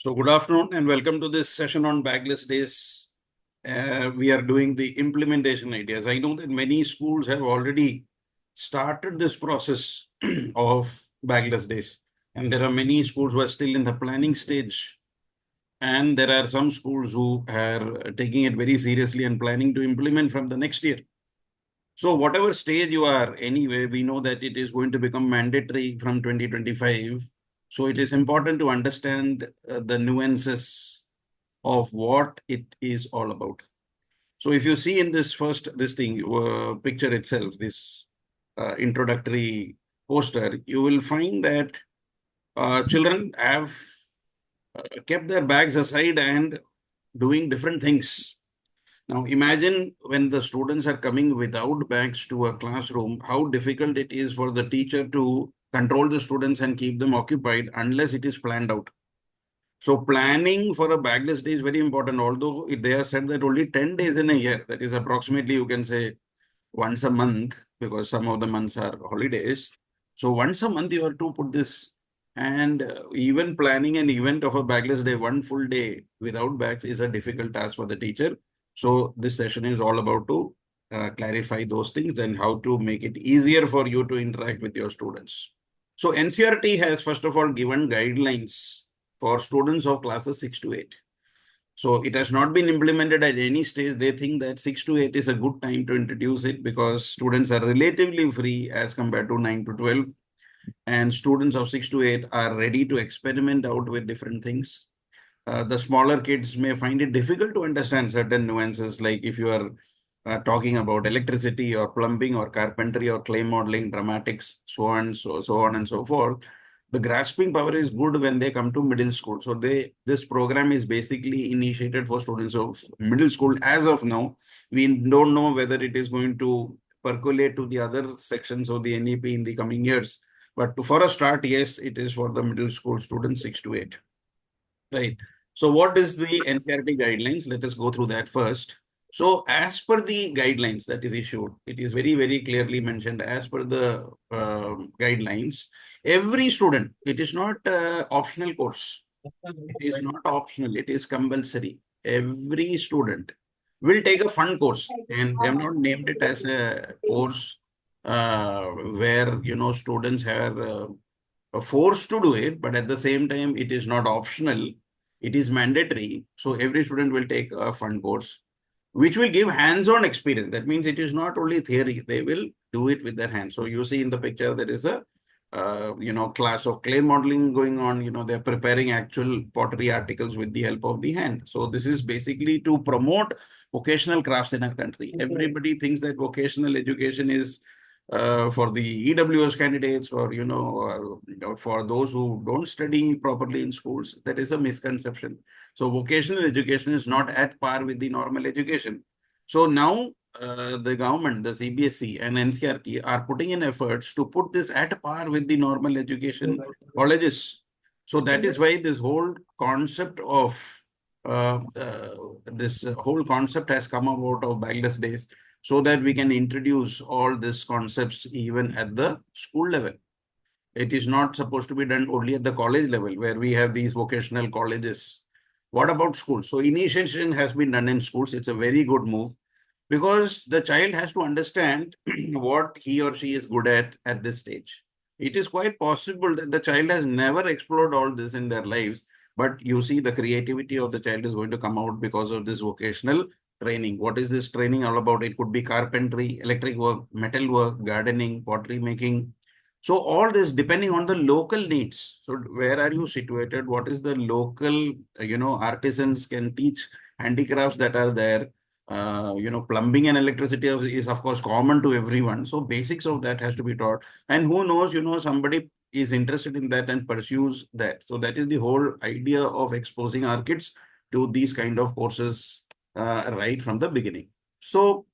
So good afternoon and welcome to this session on Bagless Days. We are doing the implementation ideas. I know that many schools have already started this process of Bagless Days, and there are many schools who are still in the planning stage, and there are some schools who are taking it very seriously and planning to implement from the next year. So whatever stage you are, anyway, we know that it is going to become mandatory from 2025. So it is important to understand the nuances of what it is all about. So if you see in this thing, picture itself, this introductory poster, you will find that children have kept their bags aside and doing different things. Now, imagine when the students are coming without bags to a classroom, how difficult it is for the teacher to control the students and keep them occupied unless it is planned out. So planning for a bagless day is very important. Although they have said that only 10 days in a year, that is approximately, you can say, once a month, because some of the months are holidays. So once a month, you have to put this. And even planning an event of a bagless day, one full day without bags is a difficult task for the teacher. So this session is all about to clarify those things, then how to make it easier for you to interact with your students. So NCRT has first of all given guidelines for students of classes 6 to 8. So it has not been implemented at any stage. They think that 6 to 8 is a good time to introduce it because students are relatively free as compared to 9 to 12. And students of 6 to 8 are ready to experiment out with different things. The smaller kids may find it difficult to understand certain nuances, like if you are talking about electricity or plumbing or carpentry or clay modeling, dramatics, so on and so forth. The grasping power is good when they come to middle school. So this program is basically initiated for students of middle school. As of now, we don't know whether it is going to percolate to the other sections of the NEP in the coming years. But for a start, yes, it is for the middle school students 6 to 8. Right. So what is the NCRT guidelines? Let us go through that first. So as per the guidelines that is issued, it is very, very clearly mentioned as per the guidelines, every student, it is not optional course. It is not optional. It is compulsory. Every student will take a fun course, and they have not named it as a course where students are forced to do it, but at the same time, it is not optional. It is mandatory. So every student will take a fun course, which will give hands-on experience. That means it is not only theory; they will do it with their hands. So you see in the picture there is a class of clay modeling going on. They're preparing actual pottery articles with the help of the hand. So this is basically to promote vocational crafts in our country. Everybody thinks that vocational education is for the EWS candidates or, for those who don't study properly in schools. That is a misconception. So vocational education is not at par with the normal education. So now the government, the CBSE and NCRT are putting in efforts to put this at par with the normal education colleges. So that is why this whole concept has come about of Bagless Days, so that we can introduce all these concepts even at the school level. It is not supposed to be done only at the college level where we have these vocational colleges. What about schools? So initiation has been done in schools. It's a very good move because the child has to understand what he or she is good at this stage. It is quite possible that the child has never explored all this in their lives, but you see the creativity of the child is going to come out because of this vocational training. What is this training all about? It could be carpentry, electric work, metal work, gardening, pottery making. So all this depending on the local needs. So where are you situated? What is the local, artisans can teach handicrafts that are there. Plumbing and electricity is of course common to everyone. So basics of that has to be taught. And who knows, somebody is interested in that and pursues that. So that is the whole idea of exposing our kids to these kind of courses right from the beginning. So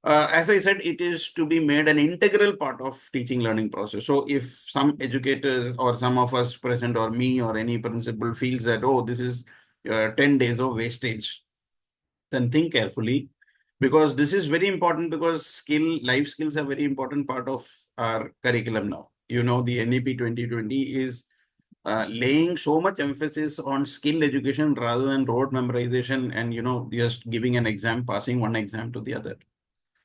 as I said, it is to be made an integral part of teaching learning process. So if some educators or some of us present or me or any principal feels that, oh, this is 10 days of wastage, then think carefully, because this is very important, because life skills are very important part of our curriculum now. The NEP 2020 is laying so much emphasis on skill education rather than rote memorization and, just giving an exam, passing one exam to the other.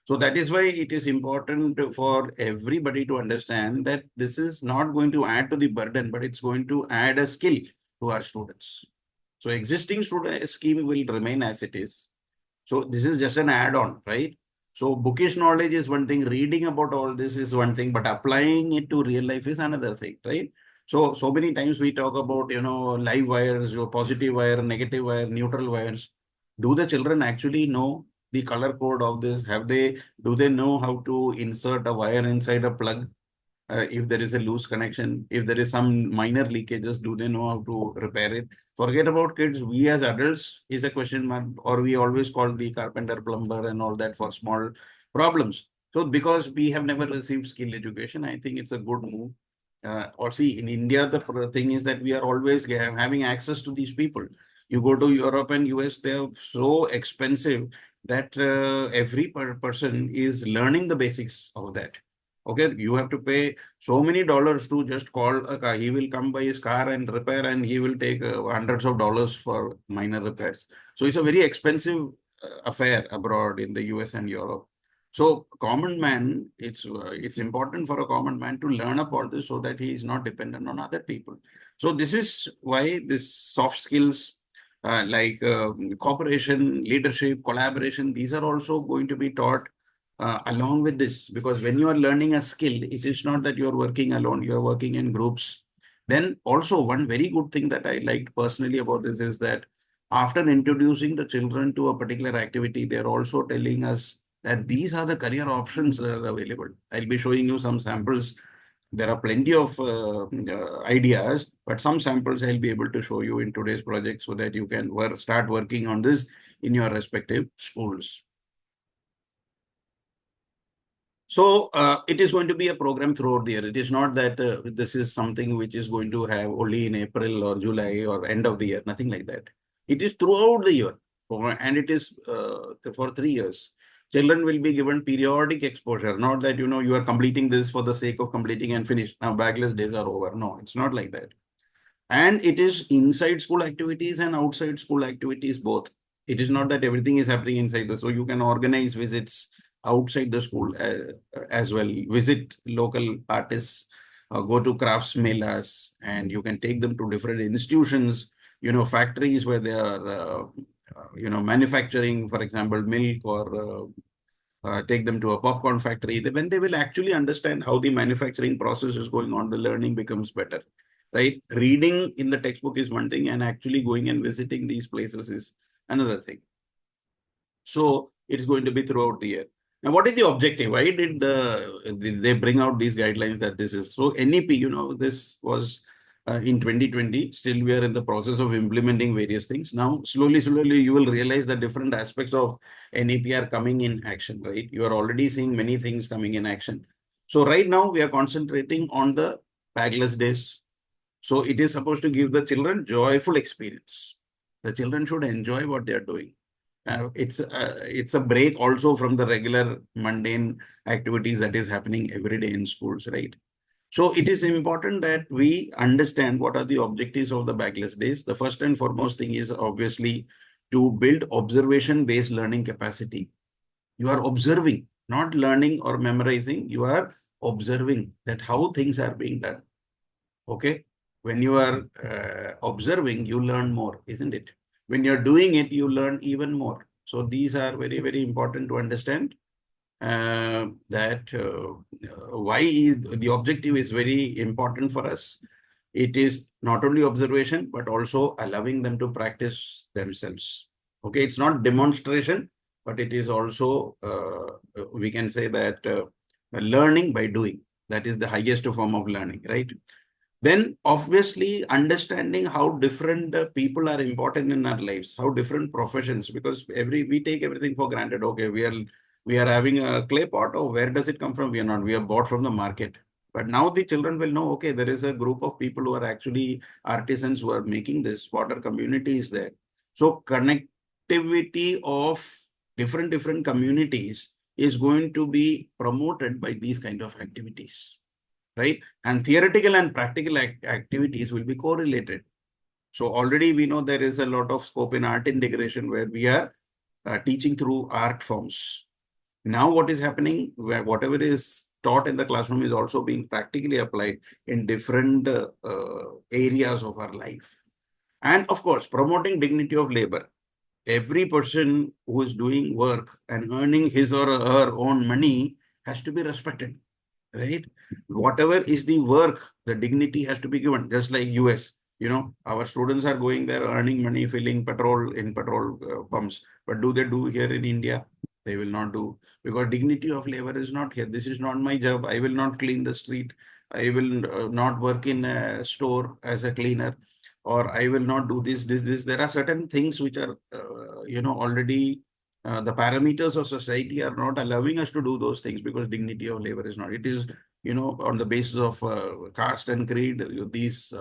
So that is why it is important for everybody to understand that this is not going to add to the burden, but it's going to add a skill to our students. So existing student scheme will remain as it is. So this is just an add-on, right? So bookish knowledge is one thing, reading about all this is one thing, but applying it to real life is another thing, right? So many times we talk about, live wires, your positive wire, negative wire, neutral wires. Do the children actually know the color code of this? Do they know how to insert a wire inside a plug? If there is a loose connection, if there is some minor leakages, do they know how to repair it? Forget about kids. We as adults is a question mark, or we always call the carpenter, plumber, and all that for small problems. So because we have never received skill education, I think it's a good move. Or see, in India, the thing is that we are always having access to these people. You go to Europe and US, they are so expensive that every person is learning the basics of that. Okay, you have to pay so many dollars to just call a car. He will come by his car and repair, and he will take hundreds of dollars for minor repairs. So it's a very expensive affair abroad in the US and Europe. So common man, it's important for a common man to learn about this so that he is not dependent on other people. So this is why this soft skills like cooperation, leadership, collaboration, these are also going to be taught along with this, because when you are learning a skill, it is not that you are working alone, you are working in groups. Then also one very good thing that I liked personally about this is that after introducing the children to a particular activity, they're also telling us that these are the career options that are available. I'll be showing you some samples. There are plenty of ideas, but some samples I'll be able to show you in today's project so that you can start working on this in your respective schools. So it is going to be a program throughout the year. It is not that this is something which is going to have only in April or July or end of the year, nothing like that. It is throughout the year, and it is for 3 years. Children will be given periodic exposure, not that, you are completing this for the sake of completing and finish. Now, bagless days are over. No, it's not like that. And it is inside school activities and outside school activities both. It is not that everything is happening inside so you can organize visits outside the school as well, visit local artists, go to crafts melas, and you can take them to different institutions, factories where they are manufacturing, for example, milk, or take them to a popcorn factory. When they will actually understand how the manufacturing process is going on, the learning becomes better, right? Reading in the textbook is one thing, and actually going and visiting these places is another thing. So it's going to be throughout the year. Now, what is the objective? Why did they bring out these guidelines that this is? So NEP, this was in 2020. Still, we are in the process of implementing various things. Now, slowly, you will realize that different aspects of NEP are coming in action, right? You are already seeing many things coming in action. So right now, we are concentrating on the bagless days. So it is supposed to give the children joyful experience. The children should enjoy what they are doing. It's a break also from the regular mundane activities that is happening every day in schools, right? So it is important that we understand what are the objectives of the bagless days. The first and foremost thing is obviously to build observation-based learning capacity. You are observing, not learning or memorizing. You are observing that how things are being done. Okay. When you are observing, you learn more, isn't it? When you're doing it, you learn even more. So these are very, very important to understand that why the objective is very important for us. It is not only observation, but also allowing them to practice themselves. Okay, it's not demonstration, but it is also, we can say that learning by doing. That is the highest form of learning, right? Then obviously understanding how different people are important in our lives, how different professions, because we take everything for granted. Okay, we are having a clay pot. Oh, where does it come from? We are not. We are bought from the market. But now the children will know, okay, there is a group of people who are actually artisans who are making this. Water community is there. So connectivity of different communities is going to be promoted by these kind of activities. right? And theoretical and practical activities will be correlated. So already we know there is a lot of scope in art integration where we are teaching through art forms. Now what is happening, where whatever is taught in the classroom is also being practically applied in different areas of our life. And of course, promoting dignity of labor. Every person who is doing work and earning his or her own money has to be respected, right? Whatever is the work, the dignity has to be given. Just like US, our students are going there earning money, filling petrol in petrol pumps. But do they do here in India? They will not do, because dignity of labor is not here. This is not my job. I will not clean the street. I will not work in a store as a cleaner, or I will not do this. There are certain things which are, already the parameters of society are not allowing us to do those things, because dignity of labor is not. It is, on the basis of caste and creed, these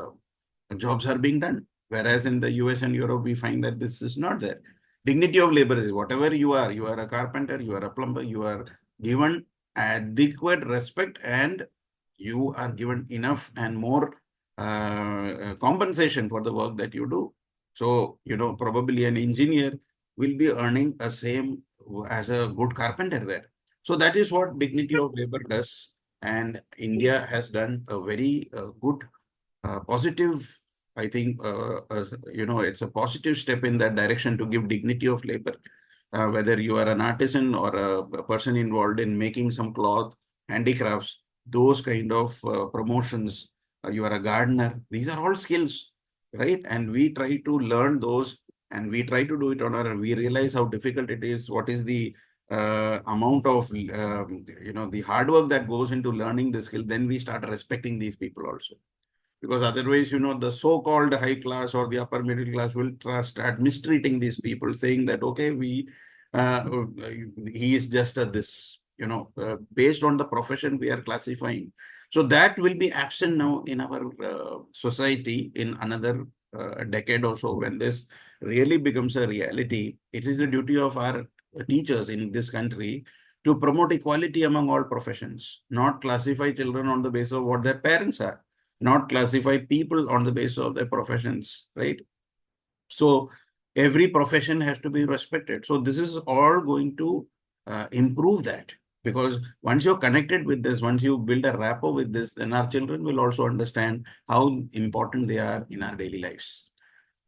jobs are being done. Whereas in the US and Europe, we find that this is not there. Dignity of labor is whatever you are a carpenter, you are a plumber, you are given adequate respect, and you are given enough and more compensation for the work that you do. So, probably an engineer will be earning the same as a good carpenter there. So that is what dignity of labor does. And India has done a very good positive, I think, it's a positive step in that direction to give dignity of labor. Whether you are an artisan or a person involved in making some cloth, handicrafts, those kind of promotions, you are a gardener, these are all skills, right? And we try to learn those, and we try to do it on our, we realize how difficult it is, what is the amount of, the hard work that goes into learning the skill, then we start respecting these people also. Because otherwise, the so-called high class or the upper middle class will start mistreating these people, saying that, okay, uh, he is just a this, based on the profession we are classifying. So that will be absent now in our society in another decade or so. When this really becomes a reality, it is the duty of our teachers in this country to promote equality among all professions, not classify children on the basis of what their parents are, not classify people on the basis of their professions, right? So every profession has to be respected. So this is all going to improve that, because once you're connected with this, once you build a rapport with this, then our children will also understand how important they are in our daily lives.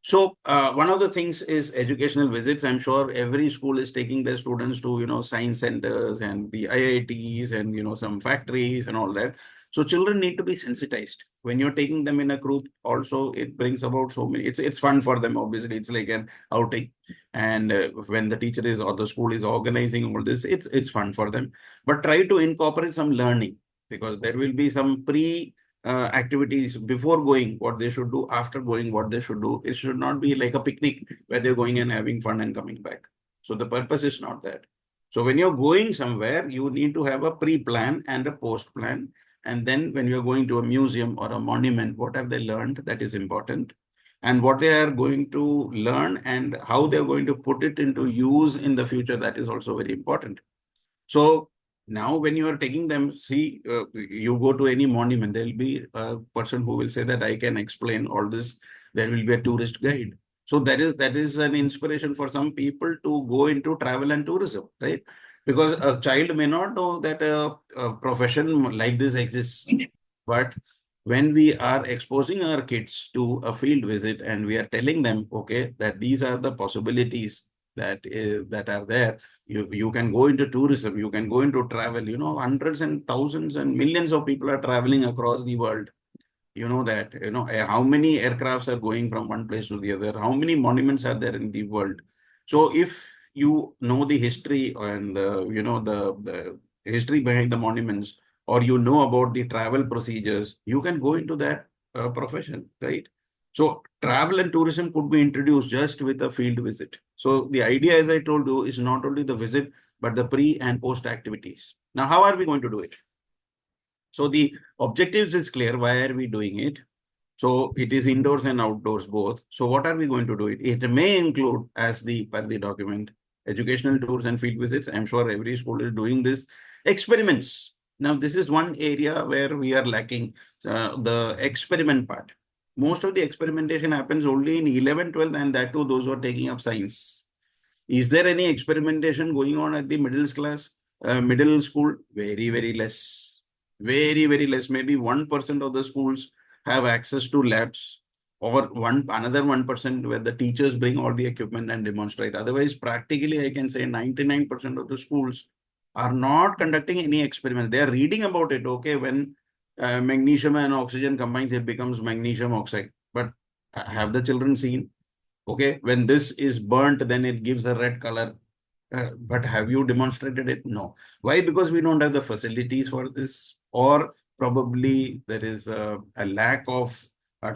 So one of the things is educational visits. I'm sure every school is taking their students to, science centers and the IITs and, some factories and all that. So children need to be sensitized. When you're taking them in a group, also it brings about so many. It's fun for them. Obviously, it's like an outing. And when the teacher is or the school is organizing all this, it's fun for them. But try to incorporate some learning, because there will be some activities before going, what they should do, after going, what they should do. It should not be like a picnic where they're going and having fun and coming back. So the purpose is not that. So when you're going somewhere, you need to have a pre-plan and a post-plan. And then when you're going to a museum or a monument, what have they learned? That is important. And what they are going to learn and how they're going to put it into use in the future, that is also very important. So now when you are taking them, see, you go to any monument, there will be a person who will say that I can explain all this. There will be a tourist guide. So that is an inspiration for some people to go into travel and tourism, right? Because a child may not know that a profession like this exists. But when we are exposing our kids to a field visit and we are telling them, okay, that these are the possibilities that are there, you can go into tourism, you can go into travel. Hundreds and thousands and millions of people are traveling across the world. You know that, how many aircrafts are going from one place to the other, how many monuments are there in the world. So if you know the history and the history behind the monuments, or about the travel procedures, you can go into that profession, right? So travel and tourism could be introduced just with a field visit. So the idea, as I told you, is not only the visit, but the pre and post activities. Now, how are we going to do it? So the objectives is clear. Why are we doing it? So it is indoors and outdoors both. So what are we going to do? It may include, as the per the document, educational tours and field visits. I'm sure every school is doing this. Experiments. Now, this is one area where we are lacking the experiment part. Most of the experimentation happens only in 11, 12, and that too, those who are taking up science. Is there any experimentation going on at the middle school? Very, very less. Very, very less. Maybe 1% of the schools have access to labs, or another 1% where the teachers bring all the equipment and demonstrate. Otherwise, practically, I can say 99% of the schools are not conducting any experiments. They are reading about it. Okay, when magnesium and oxygen combines, it becomes magnesium oxide. But have the children seen? Okay, when this is burnt, then it gives a red color. But have you demonstrated it? No. Why? Because we don't have the facilities for this, or probably there is a lack of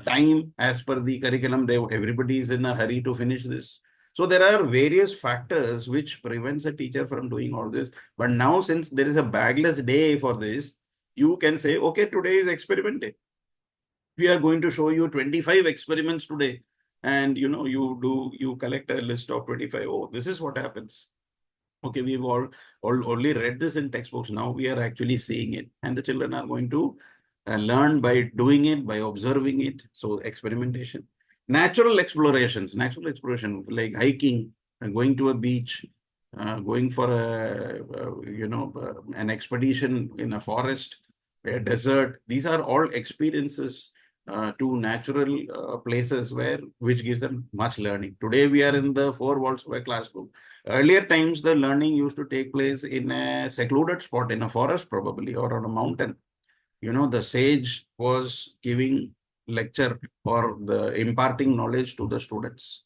time as per the curriculum. Everybody is in a hurry to finish this. So there are various factors which prevents a teacher from doing all this. But now, since there is a bagless day for this, you can say, okay, today is experiment day. We are going to show you 25 experiments today, and you collect a list of 25. Oh, this is what happens. Okay, we've all only read this in textbooks. Now we are actually seeing it, and the children are going to learn by doing it, by observing it. So experimentation, natural exploration like hiking, going to a beach, going for an expedition in a forest, a desert. These are all experiences to natural places which gives them much learning. Today we are in the four walls of a classroom. Earlier times, the learning used to take place in a secluded spot, in a forest probably, or on a mountain. The sage was giving lecture or the imparting knowledge to the students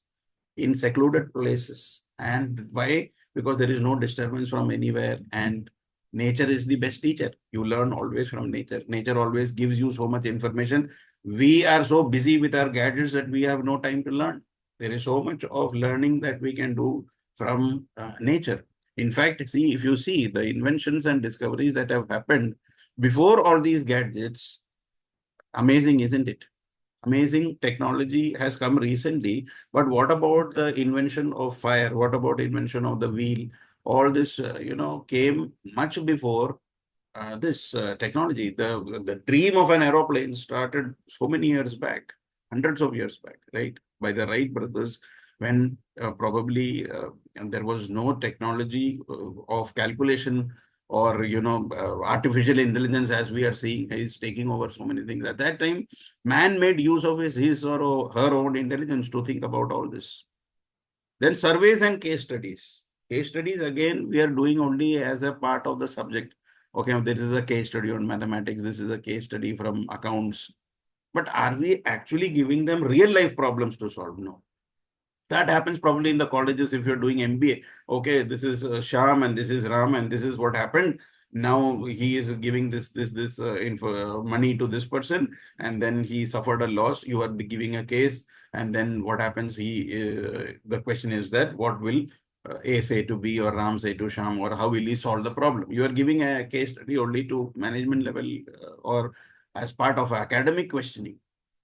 in secluded places. And why? Because there is no disturbance from anywhere, and nature is the best teacher. You learn always from nature. Nature always gives you so much information. We are so busy with our gadgets that we have no time to learn. There is so much of learning that we can do from nature. In fact, see, if you see the inventions and discoveries that have happened before all these gadgets, amazing, isn't it? Amazing technology has come recently, but what about the invention of fire? What about invention of the wheel? All this, came much before this technology. The dream of an aeroplane started so many years back, hundreds of years back, right? By the Wright brothers, when probably and there was no technology of calculation, or artificial intelligence, as we are seeing, is taking over so many things. At that time, man made use of his or her own intelligence to think about all this. Then surveys and case studies. Case studies, again, we are doing only as a part of the subject. Okay, this is a case study on mathematics. This is a case study from accounts. But are we actually giving them real life problems to solve? No. That happens probably in the colleges if you're doing MBA. Okay, this is Sham and this is Ram and this is what happened. Now he is giving this info, money to this person, and then he suffered a loss. You are giving a case, and then what happens? The question is that what will A say to B or Ram say to Sham, or how will he solve the problem? You are giving a case study only to management level or as part of academic questioning.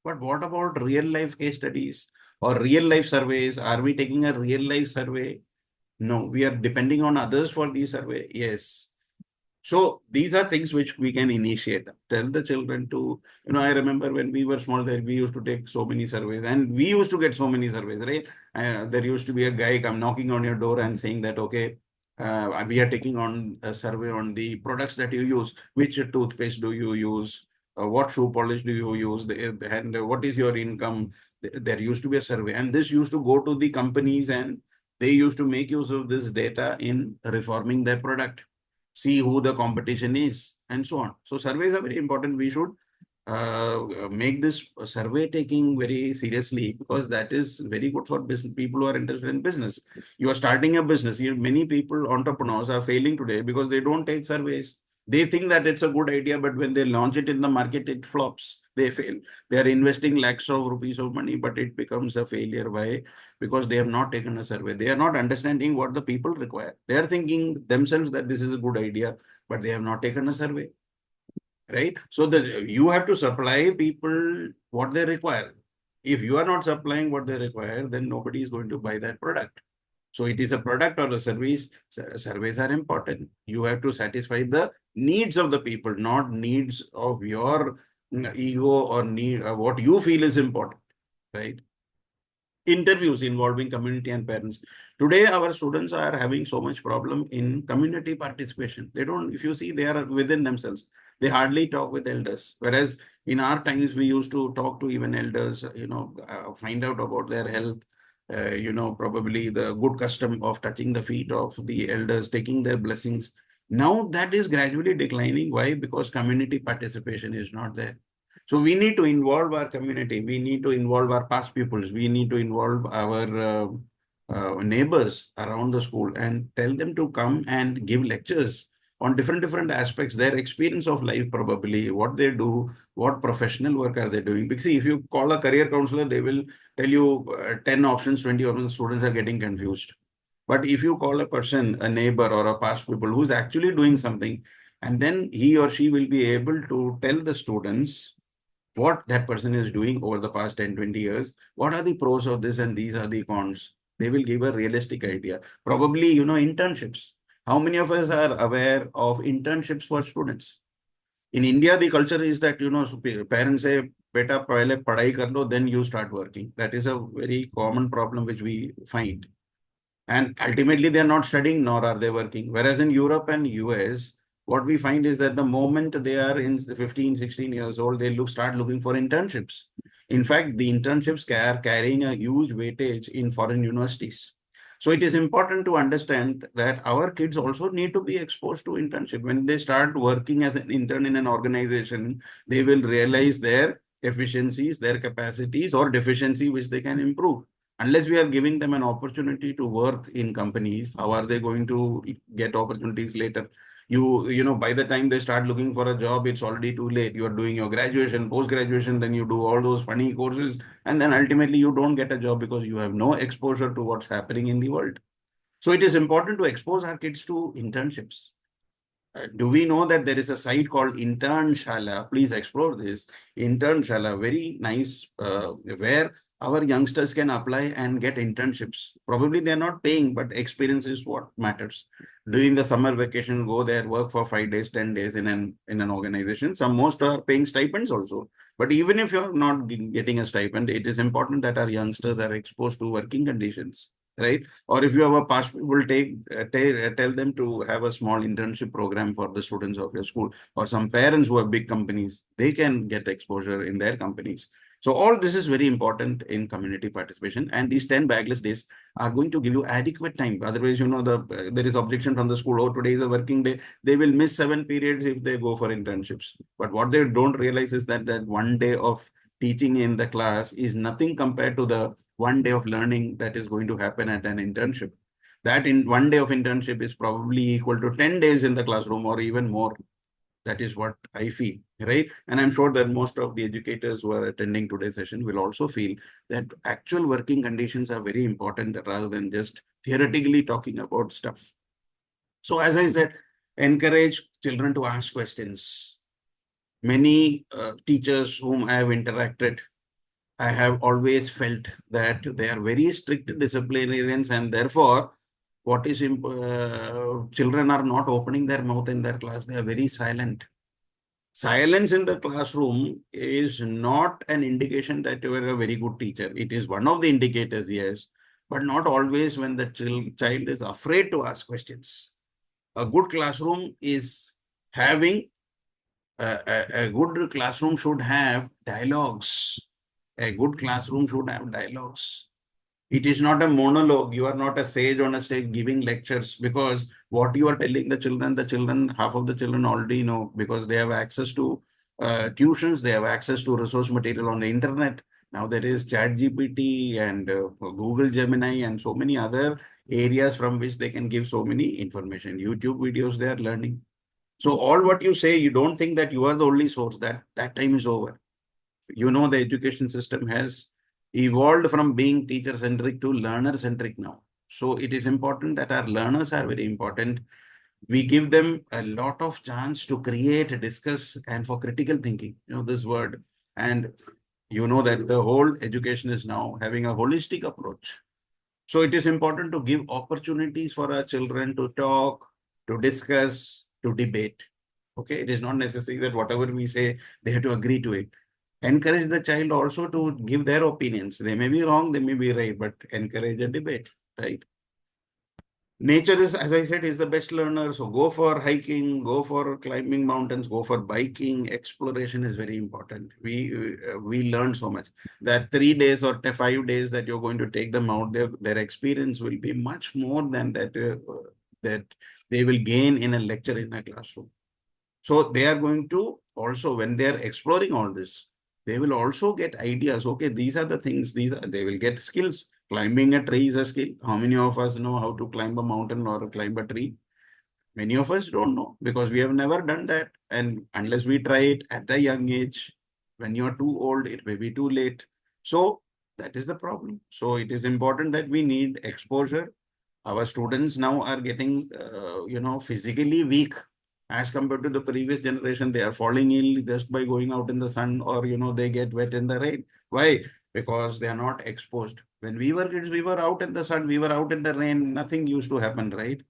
But what about real life case studies or real life surveys? Are we taking a real life survey? No, we are depending on others for the survey. Yes. So these are things which we can initiate. Tell the children to, I remember when we were small, that we used to take so many surveys, and we used to get so many surveys, right? There used to be a guy come knocking on your door and saying that, okay, we are taking on a survey on the products that you use. Which toothpaste do you use? What shoe polish do you use? And what is your income? There used to be a survey, and this used to go to the companies, and they used to make use of this data in reforming their product, see who the competition is, and so on. So surveys are very important. We should make this survey taking very seriously, because that is very good for business, people who are interested in business. You are starting a business. Many people, entrepreneurs, are failing today because they don't take surveys. They think that it's a good idea, but when they launch it in the market, it flops. They fail. They are investing lakhs of rupees of money, but it becomes a failure. Why? Because they have not taken a survey. They are not understanding what the people require. They are thinking themselves that this is a good idea, but they have not taken a survey. Right? So you have to supply people what they require. If you are not supplying what they require, then nobody is going to buy that product. So it is a product or a service. Surveys are important. You have to satisfy the needs of the people, not needs of your ego or need what you feel is important, right? Interviews involving community and parents. Today, our students are having so much problem in community participation. They don't, if you see, they are within themselves. They hardly talk with elders. Whereas in our times, we used to talk to even elders, find out about their health, probably the good custom of touching the feet of the elders, taking their blessings. Now that is gradually declining. Why? Because community participation is not there. So we need to involve our community. We need to involve our past pupils. We need to involve our neighbors around the school and tell them to come and give lectures on different aspects, their experience of life, probably what they do, what professional work are they doing. Because see, if you call a career counselor, they will tell you 10 options, 20 options, students are getting confused. But if you call a person, a neighbor or a past pupil who's actually doing something, and then he or she will be able to tell the students what that person is doing over the past 10, 20 years. What are the pros of this and these are the cons? They will give a realistic idea. Probably, internships. How many of us are aware of internships for students? In India, the culture is that, parents say, beta, pehle padhai kar lo, then you start working. That is a very common problem which we find. And ultimately, they are not studying nor are they working. Whereas in Europe and US, what we find is that the moment they are in 15, 16 years old, they start looking for internships. In fact, the internships are carrying a huge weightage in foreign universities. So it is important to understand that our kids also need to be exposed to internship. When they start working as an intern in an organization, they will realize their efficiencies, their capacities, or deficiency which they can improve. Unless we are giving them an opportunity to work in companies, how are they going to get opportunities later? By the time they start looking for a job, it's already too late. You are doing your graduation, post graduation, then you do all those funny courses, and then ultimately you don't get a job because you have no exposure to what's happening in the world. So it is important to expose our kids to internships. Do we know that there is a site called Internshala? Please explore this. Internshala, very nice, where our youngsters can apply and get internships. Probably they're not paying, but experience is what matters. During the summer vacation, go there, work for 5 days, 10 days in an organization. Some most are paying stipends also. But even if you're not getting a stipend, it is important that our youngsters are exposed to working conditions, right? Or if you have a past, will tell them to have a small internship program for the students of your school, or some parents who have big companies, they can get exposure in their companies. So all this is very important in community participation, and these 10 bagless days are going to give you adequate time. Otherwise, there is objection from the school. Oh, today is a working day. They will miss 7 periods if they go for internships. But what they don't realize is that one day of teaching in the class is nothing compared to the one day of learning that is going to happen at an internship. That in one day of internship is probably equal to 10 days in the classroom or even more. That is what I feel, right? And I'm sure that most of the educators who are attending today's session will also feel that actual working conditions are very important rather than just theoretically talking about stuff. So as I said, encourage children to ask questions. Many teachers whom I have interacted, I have always felt that they are very strict disciplinarians, and therefore, children are not opening their mouth in their class. They are very silent. Silence in the classroom is not an indication that you are a very good teacher. It is one of the indicators, yes, but not always when the child is afraid to ask questions. A good classroom is having a good classroom should have dialogues. A good classroom should have dialogues. It is not a monologue. You are not a sage on a stage giving lectures, because what you are telling the children, half of the children already know, because they have access to tuitions, they have access to resource material on the internet. Now there is ChatGPT and Google Gemini and so many other areas from which they can give so many information. YouTube videos they are learning. So all what you say, you don't think that you are the only source. That time is over. The education system has evolved from being teacher centric to learner centric now. So it is important that our learners are very important. We give them a lot of chance to create, discuss, and for critical thinking, this word. And that the whole education is now having a holistic approach. So it is important to give opportunities for our children to talk, to discuss, to debate. Okay, it is not necessary that whatever we say, they have to agree to it. Encourage the child also to give their opinions. They may be wrong, they may be right, but encourage a debate, right? Nature is, as I said, is the best learner. So go for hiking, go for climbing mountains, go for biking. Exploration is very important. We learn so much that 3 days or 5 days that you're going to take them out, their experience will be much more than that they will gain in a lecture in a classroom. So they are going to also, when they are exploring all this, they will also get ideas. Okay, these are the things, they will get skills. Climbing a tree is a skill. How many of us know how to climb a mountain or climb a tree? Many of us don't know because we have never done that. And unless we try it at a young age, when you're too old, it may be too late. So that is the problem. So it is important that we need exposure. Our students now are getting, physically weak as compared to the previous generation. They are falling ill just by going out in the sun, or, they get wet in the rain. Why? Because they are not exposed. When we were kids, we were out in the sun, we were out in the rain, nothing used to happen, right?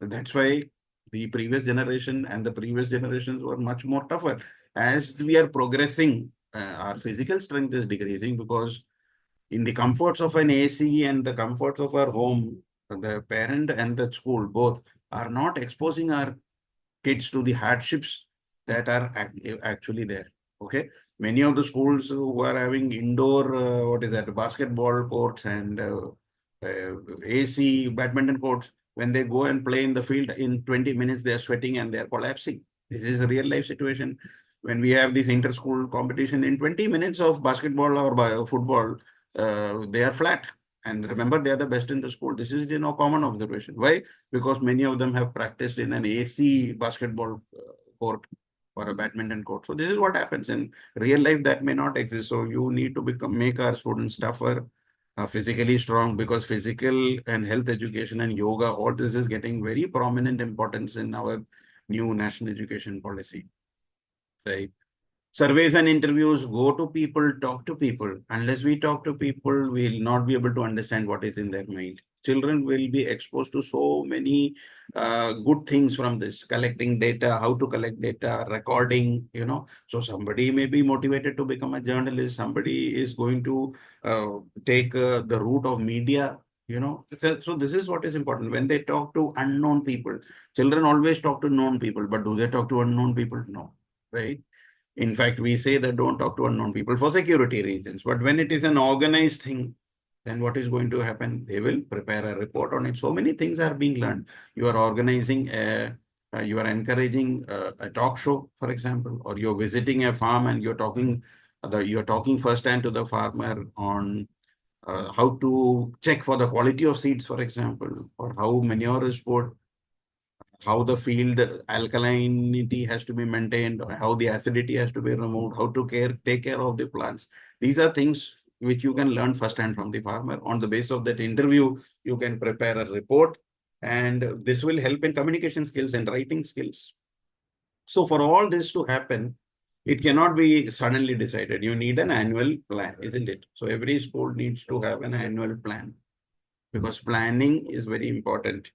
That's why the previous generation and the previous generations were much more tougher. As we are progressing, our physical strength is decreasing because in the comforts of an AC and the comforts of our home, the parent and the school both are not exposing our kids to the hardships that are actually there. Okay, many of the schools who are having indoor, what is that, basketball courts and AC badminton courts, when they go and play in the field in 20 minutes, they are sweating and they are collapsing. This is a real life situation. When we have this inter-school competition, in 20 minutes of basketball or football, they are flat. And remember, they are the best in the school. This is, common observation. Why? Because many of them have practiced in an AC basketball court or a badminton court. So this is what happens in real life. That may not exist. So you need to make our students tougher, physically strong, because physical and health education and yoga, all this is getting very prominent importance in our new national education policy, right? Surveys and interviews, go to people, talk to people. Unless we talk to people, we'll not be able to understand what is in their mind. Children will be exposed to so many good things from this, collecting data, how to collect data, recording, So somebody may be motivated to become a journalist. Somebody is going to take the route of media. So this is what is important. When they talk to unknown people, children always talk to known people, but do they talk to unknown people? No, right? In fact, we say that don't talk to unknown people for security reasons. But when it is an organized thing, then what is going to happen? They will prepare a report on it. So many things are being learned. You are organizing you are encouraging a talk show, for example, or you're visiting a farm and you're talking firsthand to the farmer on how to check for the quality of seeds, for example, or how manure is put, how the field alkalinity has to be maintained, how the acidity has to be removed, how to take care of the plants. These are things which you can learn firsthand from the farmer. On the basis of that interview, you can prepare a report, and this will help in communication skills and writing skills. So for all this to happen, it cannot be suddenly decided. You need an annual plan, isn't it? So every school needs to have an annual plan, because planning is very important.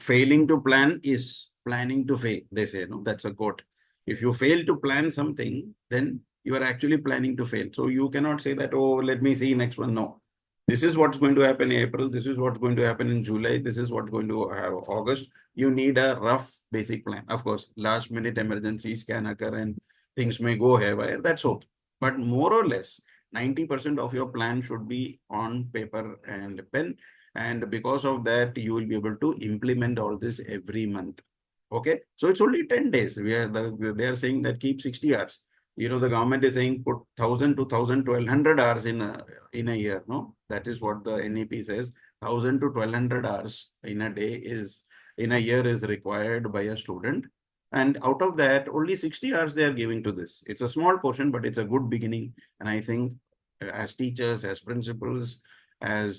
Failing to plan is planning to fail, they say. No, that's a quote. If you fail to plan something, then you are actually planning to fail. So you cannot say that, oh, let me see next one. No, this is what's going to happen in April, this is what's going to happen in July, this is what's going to have August. You need a rough basic plan. Of course, last minute emergencies can occur and things may go haywire, that's okay. But more or less 90% of your plan should be on paper and pen, and because of that, you will be able to implement all this every month. Okay. So it's only 10 days. They are saying that keep 60 hours. The government is saying put 1,000 to 1,200 hours in a year. No, that is what the NEP says. 1,000 to 1,200 hours in a year is required by a student. And out of that, only 60 hours they are giving to this. It's a small portion, but it's a good beginning. And I think as teachers, as principals, as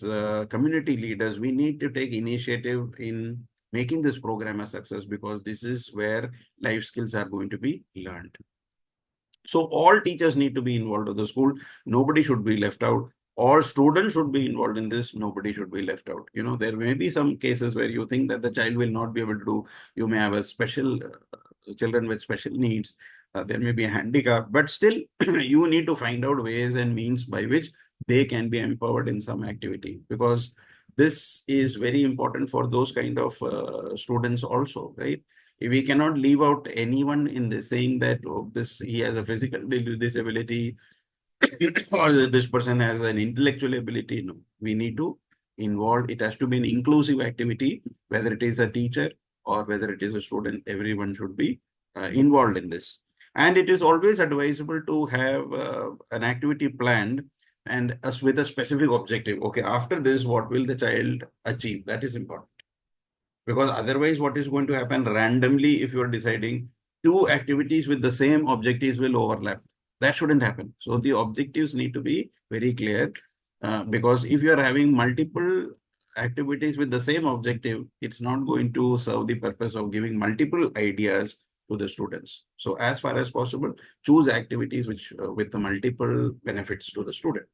community leaders, we need to take initiative in making this program a success, because this is where life skills are going to be learned. So all teachers need to be involved in the school. Nobody should be left out. All students should be involved in this. Nobody should be left out. You know, there may be some cases where you think that the child will not be able to do. You may have a special children with special needs. There may be a handicap, but still you need to find out ways and means by which they can be empowered in some activity, because this is very important for those kind of students also, right? We cannot leave out anyone in this, saying that, oh, this he has a physical disability or this person has an intellectual ability. No, we need to involve. It has to be an inclusive activity, whether it is a teacher or whether it is a student. Everyone should be involved in this. And it is always advisable to have an activity planned and us with a specific objective. Okay, after this, what will the child achieve? That is important. Because otherwise, what is going to happen randomly, if you are deciding two activities with the same objectives will overlap? That shouldn't happen. So the objectives need to be very clear, because if you are having multiple activities with the same objective, it's not going to serve the purpose of giving multiple ideas to the students. So as far as possible, choose activities which with the multiple benefits to the student.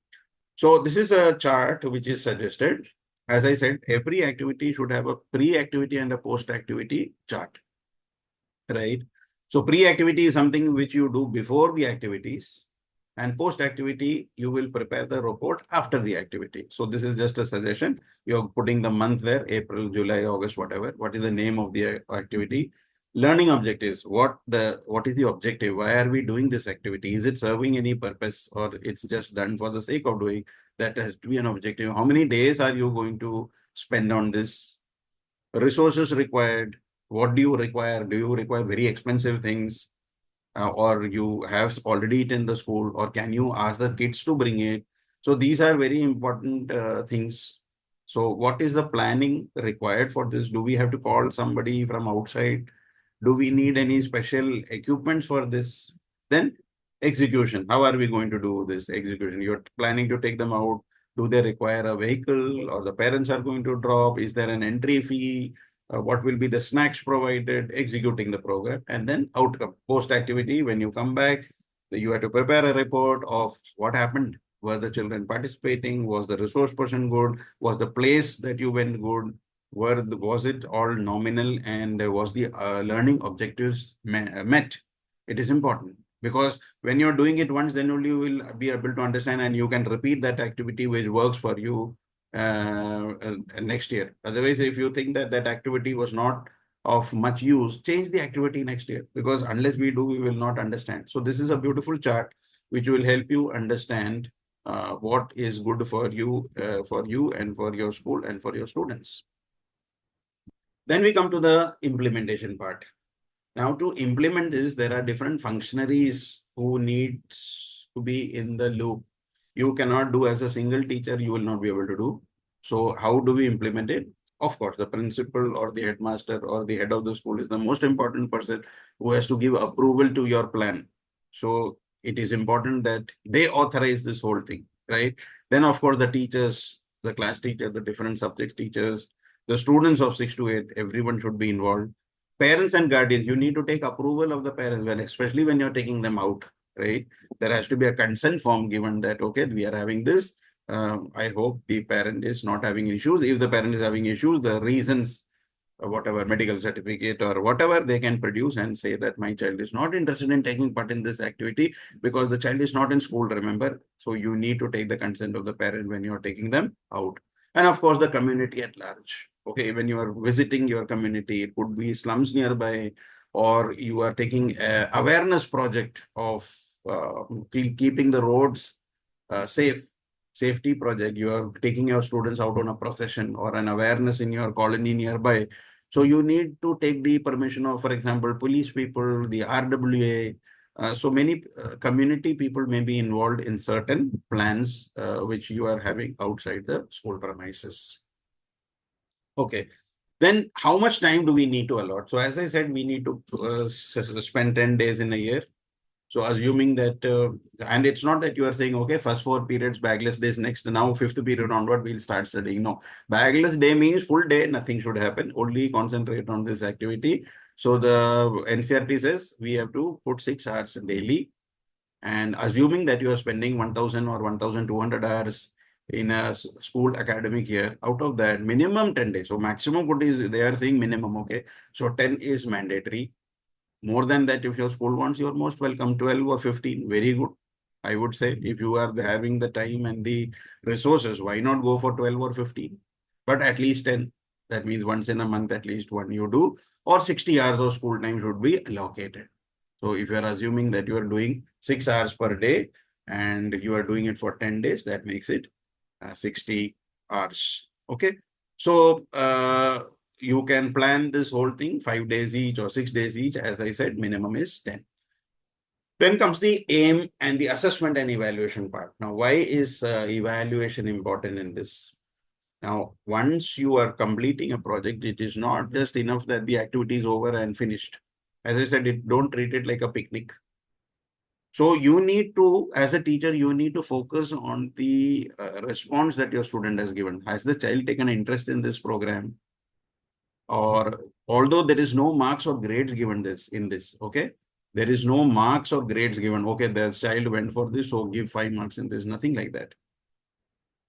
So this is a chart which is suggested. As I said, every activity should have a pre-activity and a post-activity chart, right? So pre-activity is something which you do before the activities, and post-activity, you will prepare the report after the activity. So this is just a suggestion. You're putting the month there, April, July, August, whatever. What is the name of the activity? Learning objectives. What is the objective? Why are we doing this activity? Is it serving any purpose, or it's just done for the sake of doing? That has to be an objective. How many days are you going to spend on this? Resources required. What do you require? Do you require very expensive things? Or you have already it in the school, or can you ask the kids to bring it? So these are very important things. So what is the planning required for this? Do we have to call somebody from outside? Do we need any special equipments for this? Then execution. How are we going to do this execution? You're planning to take them out. Do they require a vehicle, or the parents are going to drop? Is there an entry fee? What will be the snacks provided? Executing the program, and then outcome. Post activity, when you come back, you have to prepare a report of what happened. Were the children participating? Was the resource person good? Was the place that you went good? Was it all nominal, and was the learning objectives met? It is important, because when you're doing it once, then only you will be able to understand, and you can repeat that activity which works for you next year. Otherwise, if you think that that activity was not of much use, change the activity next year, because unless we do, we will not understand. So this is a beautiful chart which will help you understand what is good for you and for your school and for your students. Then we come to the implementation part. Now, to implement this, there are different functionaries who need to be in the loop. You cannot do as a single teacher, you will not be able to do. So how do we implement it? Of course, the principal or the headmaster or the head of the school is the most important person who has to give approval to your plan. So it is important that they authorize this whole thing, right? Then, of course, the teachers, the class teacher, the different subject teachers, the students of 6 to 8, everyone should be involved. Parents and guardians, you need to take approval of the parents, when especially when you're taking them out, right? There has to be a consent form given that, okay, we are having this. I hope the parent is not having issues. If the parent is having issues, the reasons, whatever medical certificate or whatever they can produce, and say that my child is not interested in taking part in this activity because the child is not in school, remember. So you need to take the consent of the parent when you're taking them out. And of course, the community at large. Okay, when you are visiting your community, it could be slums nearby, or you are taking a awareness project of keeping the roads safe, safety project. You are taking your students out on a procession or an awareness in your colony nearby. So you need to take the permission of, for example, police people, the RWA. So many community people may be involved in certain plans which you are having outside the school premises. Okay. Then how much time do we need to allot? So as I said, we need to spend 10 days in a year. So assuming that, and it's not that you are saying, okay, first 4 periods, bagless days, next, now fifth period onward, we'll start studying. No, bagless day means full day, nothing should happen. Only concentrate on this activity. So the NCRT says we have to put 6 hours daily. And assuming that you are spending 1000 or 1200 hours in a school academic year. Out of that, minimum 10 days. So maximum what is they are saying minimum. Okay. So 10 is mandatory. More than that, if your school wants, you're most welcome. 12 or 15, very good. I would say if you are having the time and the resources, why not go for 12 or 15? But at least 10. That means once in a month, at least one you do, or 60 hours of school time should be allocated. So if you are assuming that you are doing 6 hours per day and you are doing it for 10 days, that makes it 60 hours. Okay. So you can plan this whole thing 5 days each or 6 days each. As I said, minimum is 10. Then comes the aim and the assessment and evaluation part. Now, why is evaluation important in this? Now, once you are completing a project, it is not just enough that the activity is over and finished. As I said, don't treat it like a picnic. So you need to, as a teacher, you need to focus on the response that your student has given. Has the child taken interest in this program? Or although there is no marks or grades given in this, okay? There is no marks or grades given. Okay, the child went for this, so give 5 marks in this. Nothing like that.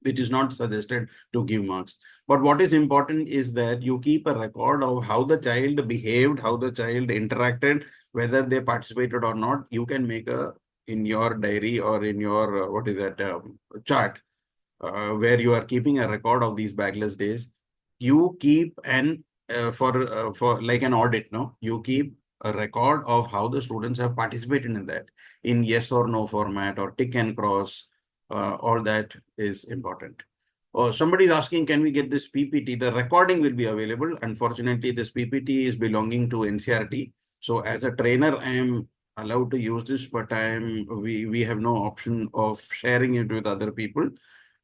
It is not suggested to give marks. But what is important is that you keep a record of how the child behaved, how the child interacted, whether they participated or not. You can make a in your diary or in your what is that chart where you are keeping a record of these bagless days. You keep an for like an audit, no? You keep a record of how the students have participated in that in yes or no format or tick and cross. All that is important. Oh, somebody is asking, can we get this PPT? The recording will be available. Unfortunately, this PPT is belonging to NCRT. So as a trainer, I am allowed to use this, but we have no option of sharing it with other people.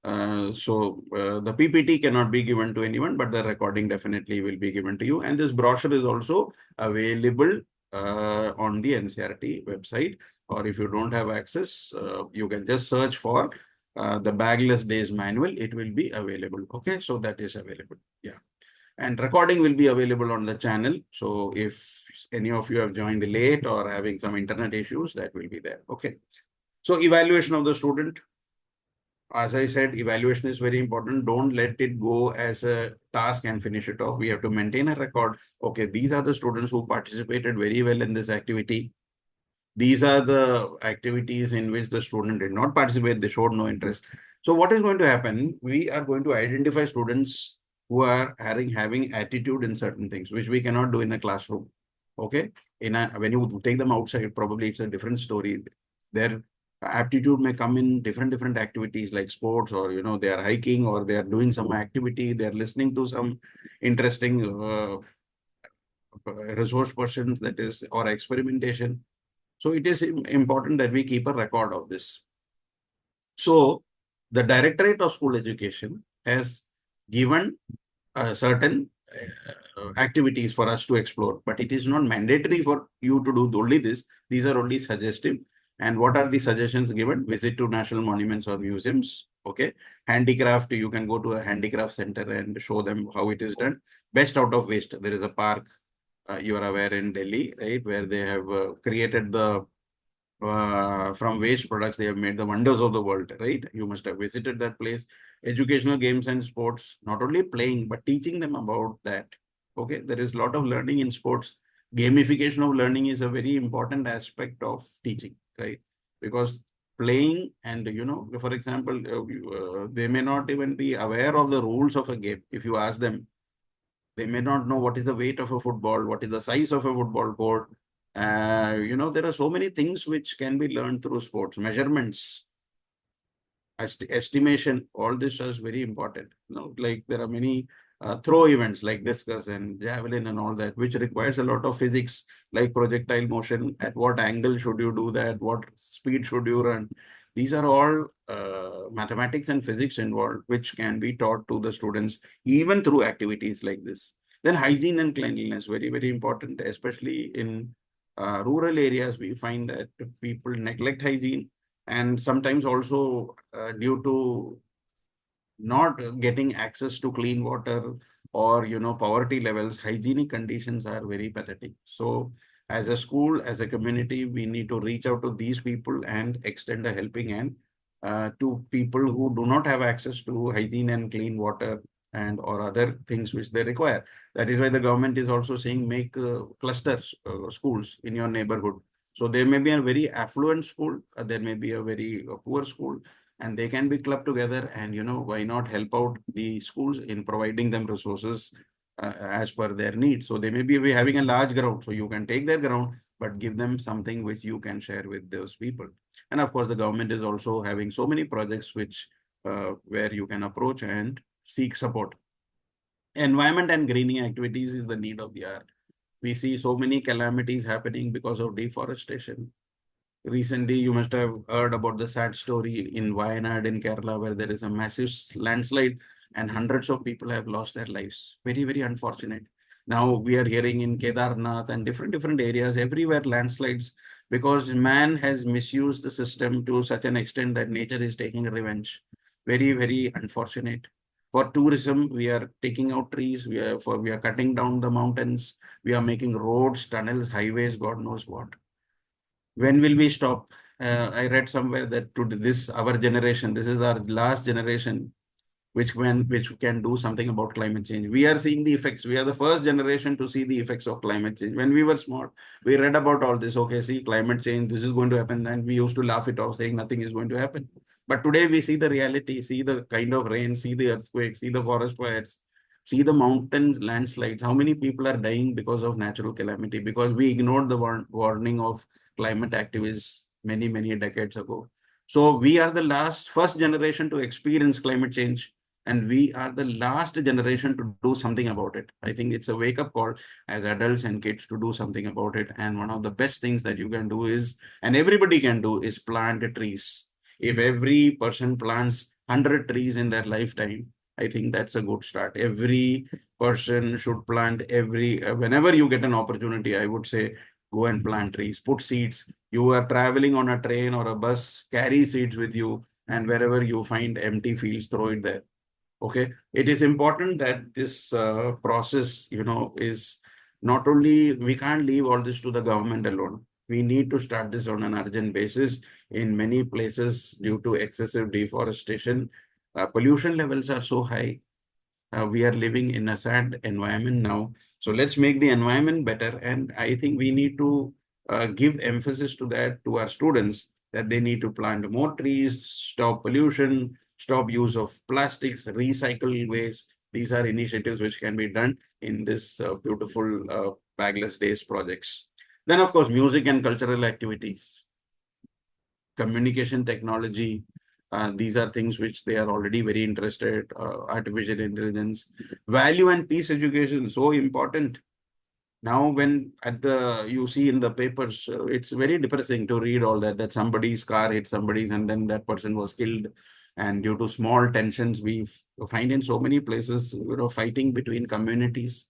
The PPT cannot be given to anyone, but the recording definitely will be given to you. And this brochure is also available on the NCRT website. Or if you don't have access, you can just search for the Bagless Days manual. It will be available. Okay, so that is available. Yeah. And recording will be available on the channel. So if any of you have joined late or having some internet issues, that will be there. Okay. So evaluation of the student. As I said, evaluation is very important. Don't let it go as a task and finish it off. We have to maintain a record. Okay, these are the students who participated very well in this activity. These are the activities in which the student did not participate. They showed no interest. So what is going to happen? We are going to identify students who are having attitude in certain things, which we cannot do in a classroom. Okay. When you take them outside, probably it's a different story. Their aptitude may come in different activities like sports, or they are hiking, or they are doing some activity, they are listening to some interesting resource persons, that is, or experimentation. So it is important that we keep a record of this. So the Directorate of School Education has given certain activities for us to explore, but it is not mandatory for you to do only this. These are only suggestive. And what are the suggestions given? Visit to national monuments or museums. Okay. Handicraft, you can go to a handicraft center and show them how it is done. Best out of waste. There is a park, you are aware, in Delhi, right, where they have created the from waste products, they have made the wonders of the world, right? You must have visited that place. Educational games and sports, not only playing, but teaching them about that. Okay, there is a lot of learning in sports. Gamification of learning is a very important aspect of teaching, right? Because playing and, for example, they may not even be aware of the rules of a game. If you ask them, they may not know what is the weight of a football, what is the size of a football court. There are so many things which can be learned through sports. Measurements, estimation, all this is very important. Like there are many throw events like discus and javelin and all that, which requires a lot of physics, like projectile motion. At what angle should you do that? What speed should you run? These are all mathematics and physics involved, which can be taught to the students even through activities like this. Then hygiene and cleanliness, very, very important, especially in rural areas. We find that people neglect hygiene, and sometimes also due to not getting access to clean water, or poverty levels, hygienic conditions are very pathetic. So as a school, as a community, we need to reach out to these people and extend a helping hand. to people who do not have access to hygiene and clean water and or other things which they require. That is why the government is also saying make clusters schools in your neighborhood. So there may be a very affluent school, there may be a very poor school, and they can be clubbed together. And why not help out the schools in providing them resources as per their needs. So they may be having a large ground, so you can take their ground, but give them something which you can share with those people. And of course, the government is also having so many projects which where you can approach and seek support. Environment and greening activities is the need of the hour. We see so many calamities happening because of deforestation. Recently, you must have heard about the sad story in Wayanad in Kerala, where there is a massive landslide and hundreds of people have lost their lives. Very, very unfortunate. Now we are hearing in Kedarnath and different areas, everywhere landslides, because man has misused the system to such an extent that nature is taking revenge. Very, very unfortunate. For tourism, we are taking out trees, we are cutting down the mountains, we are making roads, tunnels, highways, God knows what. When will we stop? I read somewhere that to this our generation, this is our last generation which can do something about climate change. We are seeing the effects. We are the first generation to see the effects of climate change. When we were small, we read about all this. Okay, see climate change, this is going to happen, and we used to laugh it off, saying nothing is going to happen. But today we see the reality, see the kind of rain, see the earthquakes, see the forest fires, see the mountain landslides. How many people are dying because of natural calamity? Because we ignored the warning of climate activists many decades ago. So we are the first generation to experience climate change, and we are the last generation to do something about it. I think it's a wake-up call as adults and kids to do something about it. And one of the best things that you can do is, and everybody can do, is plant trees. If every person plants 100 trees in their lifetime, I think that's a good start. Every person should plant whenever you get an opportunity, I would say, go and plant trees, put seeds. You are traveling on a train or a bus, carry seeds with you, and wherever you find empty fields, throw it there. Okay, it is important that this process, is not only, we can't leave all this to the government alone. We need to start this on an urgent basis. In many places, due to excessive deforestation, pollution levels are so high. We are living in a sad environment now. So let's make the environment better. And I think we need to give emphasis to that to our students, that they need to plant more trees, stop pollution, stop use of plastics, recycle waste. These are initiatives which can be done in this beautiful Bagless Days projects. Then, of course, music and cultural activities, communication technology. These are things which they are already very interested. Artificial intelligence, value and peace education, so important. Now, when you see in the papers, it's very depressing to read all that somebody's car hit somebody's and then that person was killed. And due to small tensions, we find in so many places, fighting between communities.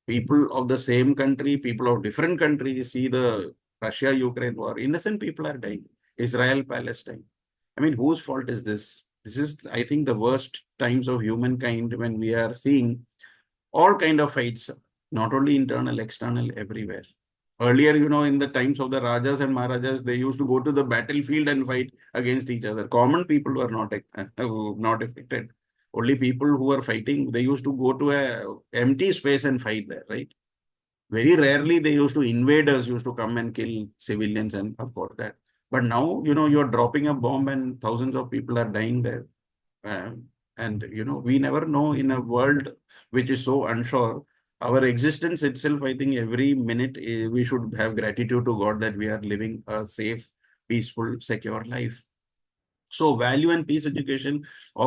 People of the same country, people of different countries, see the Russia-Ukraine war. Innocent people are dying. Israel-Palestine. I mean, whose fault is this? This is, I think, the worst times of humankind, when we are seeing all kind of fights, not only internal, external, everywhere. Earlier, in the times of the Rajas and Maharajas, they used to go to the battlefield and fight against each other. Common people were not affected. Only people who were fighting, they used to go to a empty space and fight there, right? Very rarely they used to, invaders used to come and kill civilians and of course that. But now, you're dropping a bomb and thousands of people are dying there. Uh, and we never know, in a world which is so unsure, our existence itself, I think every minute we should have gratitude to God that we are living a safe, peaceful, secure life. So value and peace education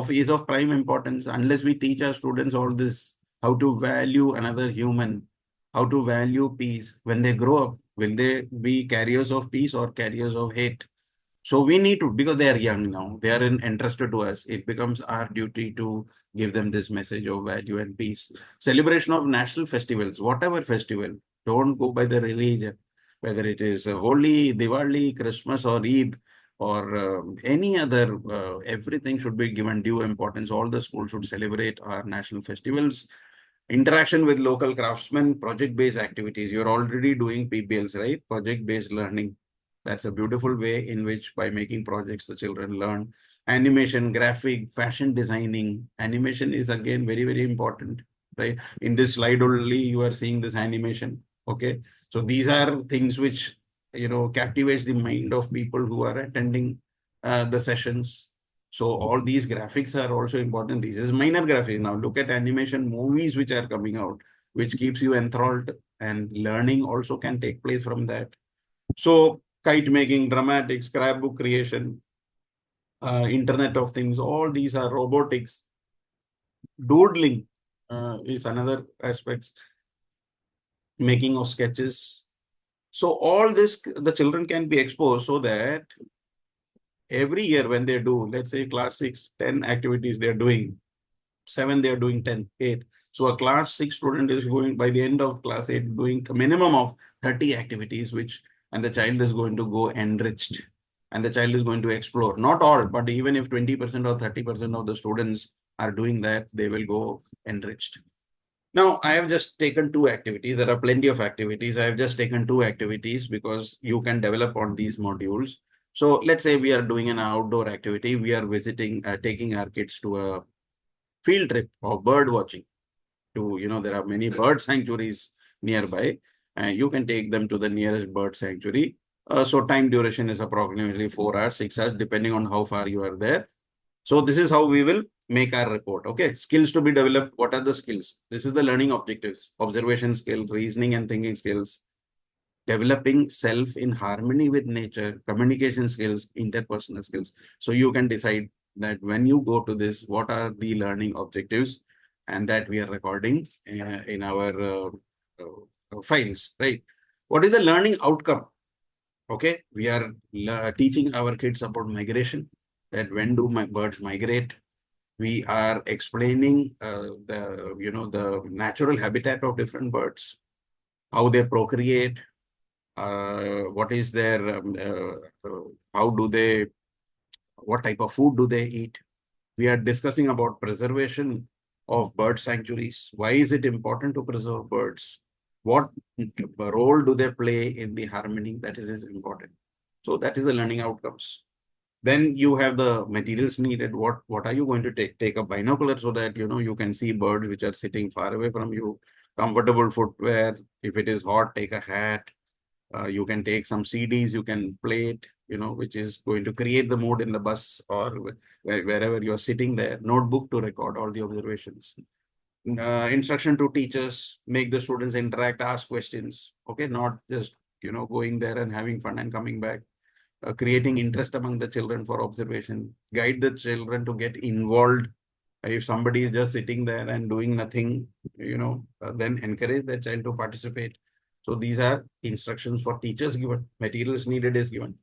is of prime importance. Unless we teach our students all this, how to value another human, how to value peace, when they grow up, will they be carriers of peace or carriers of hate? So we need to, because they are young now, they are entrusted to us. It becomes our duty to give them this message of value and peace. Celebration of national festivals, whatever festival, don't go by the religion, whether it is Holi, Diwali, Christmas, or Eid, or any other, everything should be given due importance. All the schools should celebrate our national festivals. Interaction with local craftsmen, project-based activities. You're already doing PBLs, right? Project-based learning. That's a beautiful way in which by making projects, the children learn animation, graphic, fashion designing. Animation is again very, very important, right? In this slide only, you are seeing this animation. Okay. So these are things which, captivates the mind of people who are attending the sessions. So all these graphics are also important. This is minor graphics. Now look at animation movies which are coming out, which keeps you enthralled, and learning also can take place from that. So kite making, dramatic, scrapbook creation, Internet of Things, all these are robotics. Doodling is another aspect, making of sketches. So all this, the children can be exposed so that every year when they do, let's say class 6, 10 activities they're doing, 7 they're doing 10, 8. So a class 6 student is going by the end of class 8 doing a minimum of 30 activities, which, and the child is going to go enriched, and the child is going to explore. Not all, but even if 20% or 30% of the students are doing that, they will go enriched. Now, I have just taken 2 activities. There are plenty of activities. I have just taken 2 activities because you can develop on these modules. So let's say we are doing an outdoor activity. We are visiting, taking our kids to a field trip of bird watching. To, there are many bird sanctuaries nearby. You can take them to the nearest bird sanctuary. So time duration is approximately 4 hours, 6 hours, depending on how far you are there. So this is how we will make our report. Okay. Skills to be developed. What are the skills? This is the learning objectives: observation skill, reasoning and thinking skills, developing self in harmony with nature, communication skills, interpersonal skills. So you can decide that when you go to this, what are the learning objectives, and that we are recording in our files, right? What is the learning outcome? Okay, we are teaching our kids about migration, that when do my birds migrate. We are explaining the natural habitat of different birds, how they procreate, what is their how do they, what type of food do they eat. We are discussing about preservation of bird sanctuaries. Why is it important to preserve birds? What role do they play in the harmony? That is important. So that is the learning outcomes. Then you have the materials needed. What are you going to take? Take a binocular so that you can see birds which are sitting far away from you. Comfortable footwear. If it is hot, take a hat. You can take some CDs, you can play it, which is going to create the mood in the bus or wherever you're sitting there. Notebook to record all the observations. Instruction to teachers, make the students interact, ask questions. Okay, not just, going there and having fun and coming back. Creating interest among the children for observation. Guide the children to get involved. If somebody is just sitting there and doing nothing, then encourage the child to participate. So these are instructions for teachers given. Materials needed is given.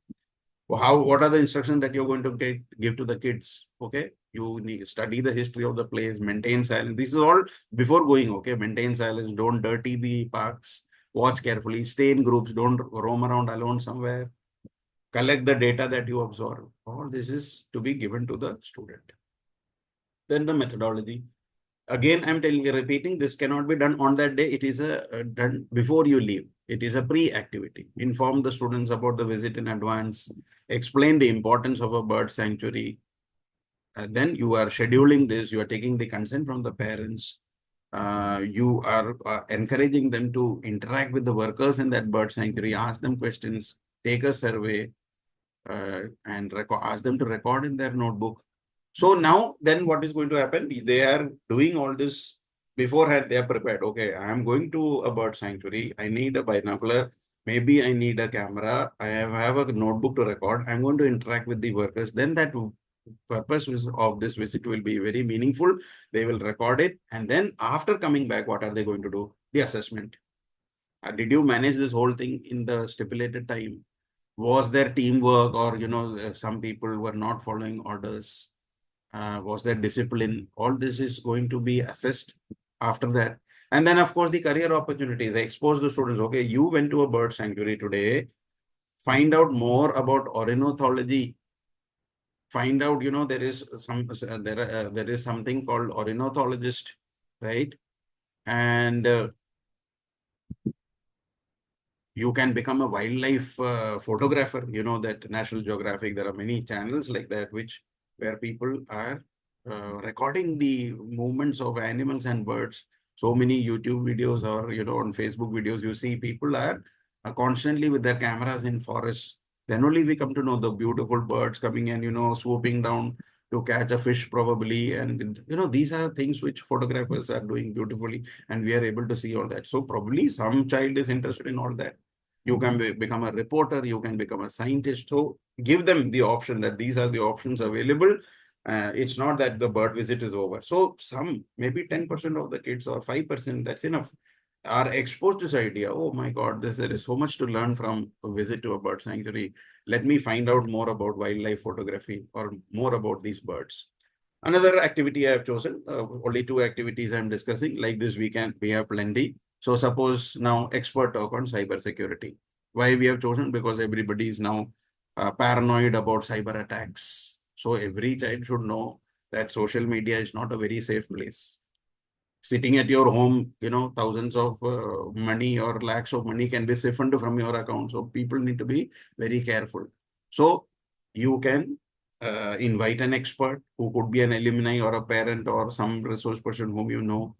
What are the instructions that you're going to give to the kids? Okay, you need study the history of the place, maintain silence. This is all before going. Okay, maintain silence. Don't dirty the parks. Watch carefully. Stay in groups. Don't roam around alone somewhere. Collect the data that you observe. All this is to be given to the student. Then the methodology. Again, I'm telling you, repeating, this cannot be done on that day. It is done before you leave. It is a pre-activity. Inform the students about the visit in advance. Explain the importance of a bird sanctuary. Then you are scheduling this. You are taking the consent from the parents. You are encouraging them to interact with the workers in that bird sanctuary. Ask them questions. Take a survey. And ask them to record in their notebook. So now, then what is going to happen? They are doing all this beforehand. They are prepared. Okay, I am going to a bird sanctuary. I need a binocular. Maybe I need a camera. I have a notebook to record. I'm going to interact with the workers. Then that purpose of this visit will be very meaningful. They will record it. And then after coming back, what are they going to do? The assessment. Did you manage this whole thing in the stipulated time? Was there teamwork, or some people were not following orders? Was there discipline? All this is going to be assessed after that. And then of course the career opportunities. I expose the students. Okay, you went to a bird sanctuary today. Find out more about ornithology. Find out, there is there is something called ornithologist, right? And You can become a wildlife photographer. You know that National Geographic, there are many channels like that, which where people are recording the movements of animals and birds. So many YouTube videos or, on Facebook videos, you see people are constantly with their cameras in forests. Then only we come to know the beautiful birds coming and, swooping down to catch a fish probably. And, these are things which photographers are doing beautifully, and we are able to see all that. So probably some child is interested in all that. You can become a reporter, you can become a scientist. So give them the option that these are the options available. It's not that the bird visit is over. So some, maybe 10% of the kids or 5%, that's enough, are exposed to this idea. Oh my God, there is so much to learn from a visit to a bird sanctuary. Let me find out more about wildlife photography or more about these birds. Another activity I have chosen, only two activities I'm discussing. Like this weekend, we have plenty. So suppose now expert talk on cyber security. Why we have chosen? Because everybody is now paranoid about cyber attacks. So every child should know that social media is not a very safe place. Sitting at your home, thousands of money or lakhs of money can be siphoned from your account. So people need to be very careful. So you can invite an expert who could be an alumni or a parent or some resource person whom you know,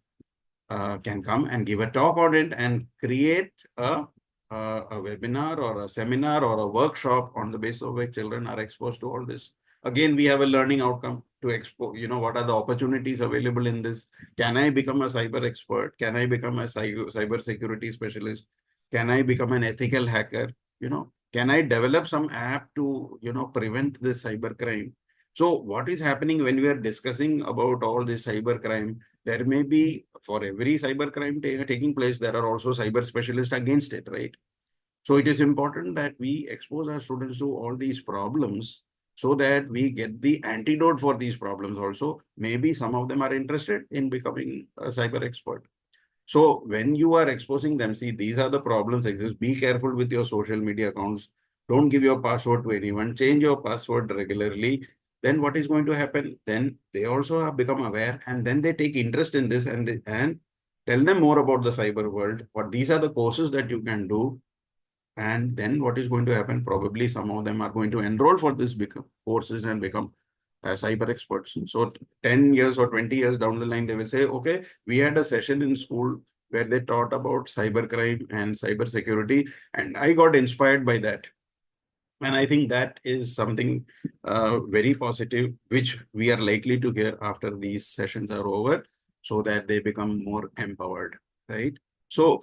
can come and give a talk on it and create a webinar or a seminar or a workshop on the basis of which children are exposed to all this. Again, we have a learning outcome to expo. What are the opportunities available in this? Can I become a cyber expert? Can I become a cyber security specialist? Can I become an ethical hacker? Can I develop some app to, prevent this cyber crime? So what is happening when we are discussing about all this cyber crime? There may be, for every cyber crime taking place, there are also cyber specialists against it, right? So it is important that we expose our students to all these problems so that we get the antidote for these problems also. Maybe some of them are interested in becoming a cyber expert. So when you are exposing them, see, these are the problems exist. Be careful with your social media accounts. Don't give your password to anyone. Change your password regularly. Then what is going to happen? Then they also have become aware, and then they take interest in this, and tell them more about the cyber world. What these are the courses that you can do. And then what is going to happen? Probably some of them are going to enroll for this courses and become cyber experts. So 10 years or 20 years down the line, they will say, okay, we had a session in school where they taught about cyber crime and cyber security, and I got inspired by that. And I think that is something very positive, which we are likely to hear after these sessions are over, so that they become more empowered, right? So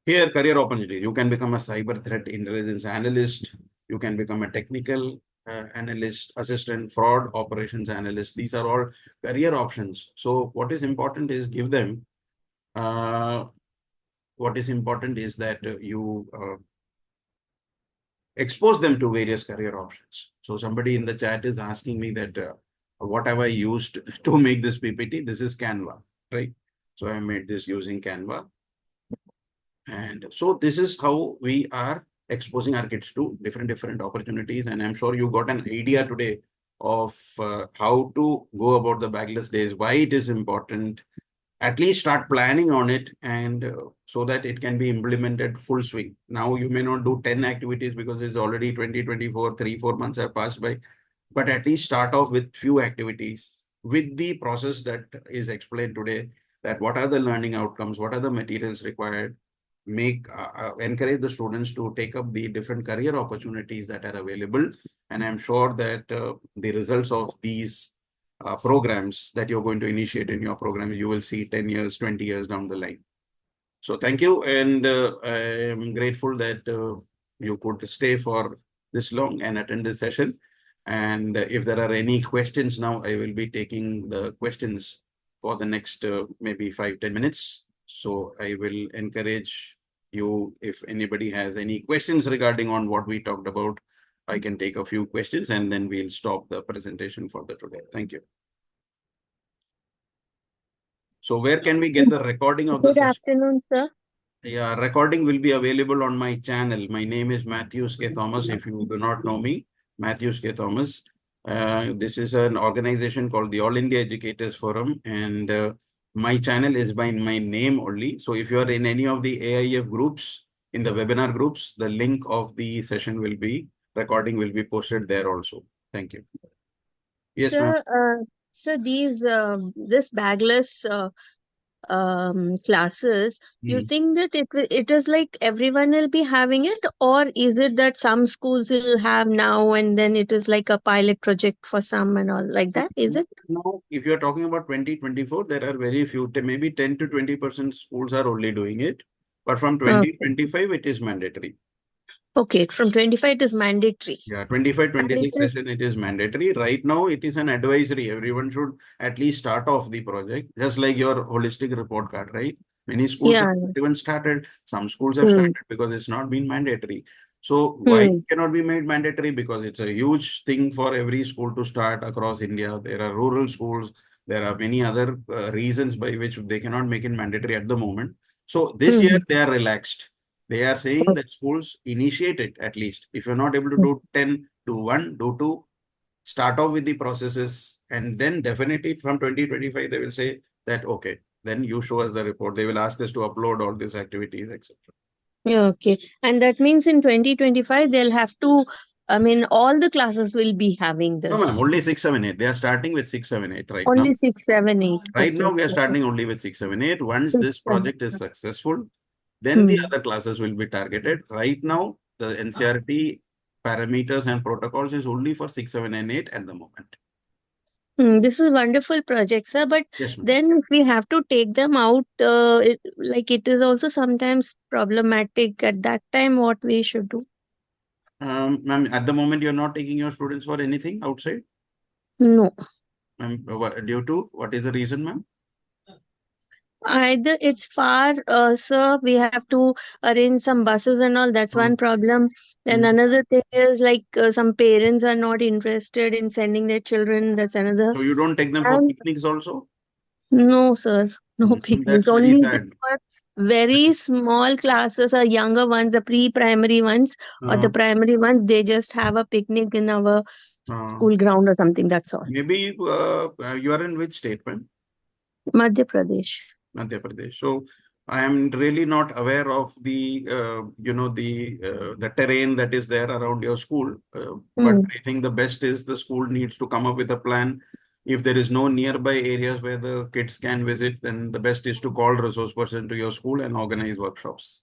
here, career opportunity. You can become a cyber threat intelligence analyst. You can become a technical analyst, assistant, fraud operations analyst. These are all career options. So what is important is give them, uh, what is important is that you expose them to various career options. So somebody in the chat is asking me that what have I used to make this PPT? This is Canva, right? So I made this using Canva. And so this is how we are exposing our kids to different opportunities. And I'm sure you got an idea today of how to go about the Bagless days, why it is important. At least start planning on it, and so that it can be implemented full swing. Now you may not do 10 activities because it's already 2024, 3-4 months have passed by, but at least start off with few activities with the process that is explained today, that what are the learning outcomes, what are the materials required, encourage the students to take up the different career opportunities that are available. And I'm sure that the results of these programs that you're going to initiate in your program, you will see 10 years, 20 years down the line. So thank you. And I am grateful that you could stay for this long and attend this session. And if there are any questions now, I will be taking the questions for the next maybe 5-10 minutes. So I will encourage you, if anybody has any questions regarding on what we talked about, I can take a few questions and then we'll stop the presentation for the today. Thank you. So where can we get the recording of the Good session? afternoon, sir. Yeah, recording will be available on my channel. My name is Matthews K. Thomas. If you do not know me, Matthews K. Thomas. This is an organization called the All India Educators Forum, and my channel is by my name only. So if you are in any of the AIF groups in the webinar groups, the link of the session will be, recording will be posted there also. Thank you. Yes, ma'am. Sir, these this bagless classes, you think that it is like everyone will be having it, or is it that some schools will have now and then it is like a pilot project for some and all like that? Is it? Now, if you're talking about 2024, there are very few, maybe 10 to 20% schools are only doing it. But from Okay. 2025, it is mandatory. Okay, from 25 it is mandatory. Yeah, 25, And it 26 is, session, it is mandatory. Right now, it is an advisory. Everyone should at least start off the project, just like your holistic report card, right? Many schools have yeah. even started. Some schools have Hmm. started because it's not been mandatory. So why it Hmm. cannot be made mandatory? Because it's a huge thing for every school to start across India. There are rural schools. There are many other reasons by which they cannot make it mandatory at the moment. So this year Hmm. they are relaxed. They are saying that schools initiate it at least. If you're not able to do 10, do 1, do 2, start off with the processes. And then definitely from 2025, they will say that, okay, then you show us the report. They will ask us to upload all these activities, etc. Yeah, okay. And that means in 2025 they'll have to, I mean, all the classes will be having No, ma'am, this. only 6, 7, 8. They are starting with 6, 7, 8 right now. Only 6, 7, 8. Right now, Okay. we are Okay. starting only with 6, 7, 8. Once 6, this 7. project is successful, then the Hmm. other classes will be targeted. Right now, the NCRT parameters and protocols is only for 6, 7, and 8 at the moment. Hmm. This is wonderful project, sir. But Yes, ma'am. then if we have to take them out, like it is also sometimes problematic. At that time, what we should do? Ma'am, at the moment, you're not taking your students for anything outside? No. Ma'am, due to what is the reason, ma'am? Either it's far, sir, we have to arrange some buses and all. That's Hmm. one problem. Then Hmm. another thing is like some parents are not interested in sending their children. That's another. So you don't take them for And picnics also? no, sir, no picnics. That's very Only sad. for very small classes or younger ones, the pre-primary ones or Uh, the primary ones. They just have a picnic in our uh, school ground or something. That's all. maybe you are in which state, ma'am? Madhya Pradesh. Madhya Pradesh. So I am really not aware of the the terrain that is there around your school. But Hmm. I think the best is the school needs to come up with a plan. If there is no nearby areas where the kids can visit, then the best is to call resource person to your school and organize workshops.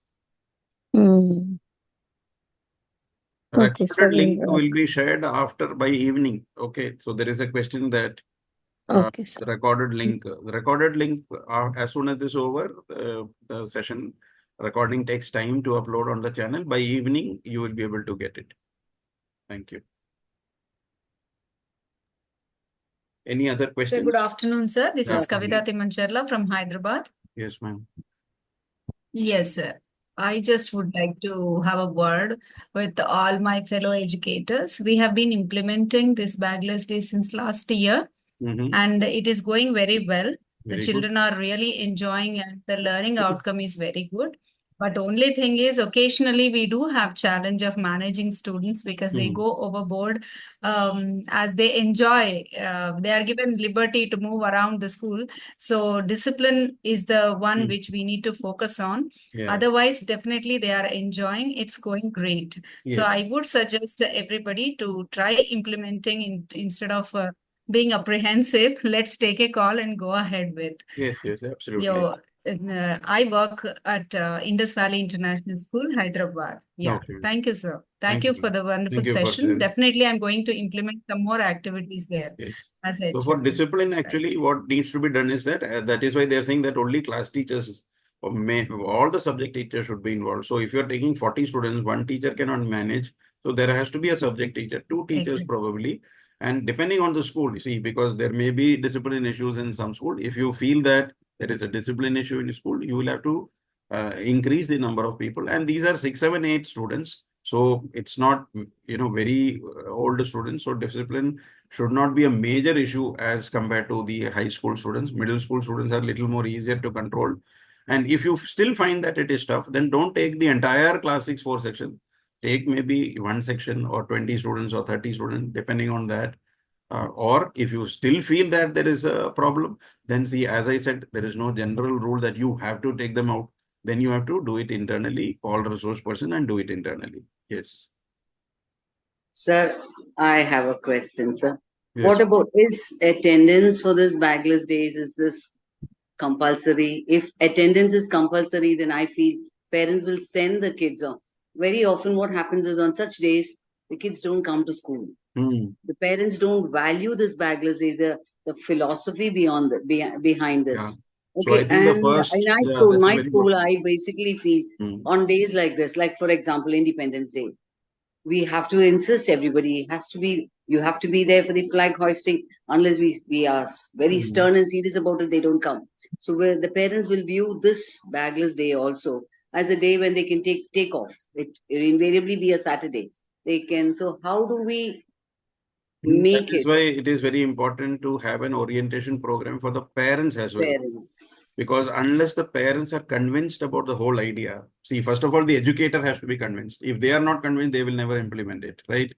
Hmm. A Okay, sir. recorded link will be shared after by evening. Okay, so there is a question that Okay, sir. the recorded link, as soon as this is over, the session recording takes time to upload on the channel. By evening, you will be able to get it. Thank you. Any other Sir, questions? good afternoon, sir. This Yeah, is Kavita Timancharla from Hyderabad. yes, ma'am. Yes, sir. I just would like to have a word with all my fellow educators. We have been implementing this Bagless Day since last year, Mm-hmm. and it is going very well. The Very good. children are really enjoying and the learning outcome is very good. But only thing is occasionally we do have challenge of managing students because they Mm-hmm. go overboard as they enjoy. They are given liberty to move around the school. So discipline is the one which we need to focus on. Yeah. Otherwise, definitely they are enjoying. It's going great. So Yes. I would suggest everybody to try implementing instead of being apprehensive. Let's take a call and go ahead with. Yes. Yes. Absolutely. Yo, I work at Indus Valley International School, Hyderabad. Yeah, Okay. thank you, sir. Thank Thank you you. for the wonderful Thank you for session. sharing. Definitely, I'm going to implement some more activities there Yes. as a So for HM. discipline, actually, Right. what needs to be done is that that is why they're saying that only class teachers or all the subject teachers should be involved. So if you're taking 40 students, one teacher cannot manage. So there has to be a subject teacher, two teachers Exactly. probably. And depending on the school, you see, because there may be discipline issues in some school. If you feel that there is a discipline issue in school, you will have to increase the number of people. And these are 6, 7, 8 students. So it's not, very old students. So discipline should not be a major issue as compared to the high school students. Middle school students are a little more easier to control. And if you still find that it is tough, then don't take the entire class 6-4 section. Take maybe one section or 20 students or 30 students, depending on that. Or if you still feel that there is a problem, then see, as I said, there is no general rule that you have to take them out. then you have to do it internally, call resource person and do it internally. Yes. Sir, I have a question, sir. Yes. What about is attendance for this bagless days? Is this compulsory? If attendance is compulsory, then I feel parents will send the kids on. Very often, what happens is on such days, the kids don't come to school. Hmm. The parents don't value this bagless day, the philosophy beyond behind Yeah. this. So I Okay, think the and first, in my yeah, school, that's a my very school, good. I basically feel Hmm. on days like this, like for example, Independence Day, we have to insist everybody has to be you have to be there for the flag hoisting. Unless we are very Hmm. stern and serious about it, they don't come. So where the parents will view this bagless day also as a day when they can take off. It invariably be a Saturday. They can. So how do we That make is it why it is very important to have an orientation program for the parents as well. parents? Because unless the parents are convinced about the whole idea, see, first of all, the educator has to be convinced. If they are not convinced, they will never implement it, right?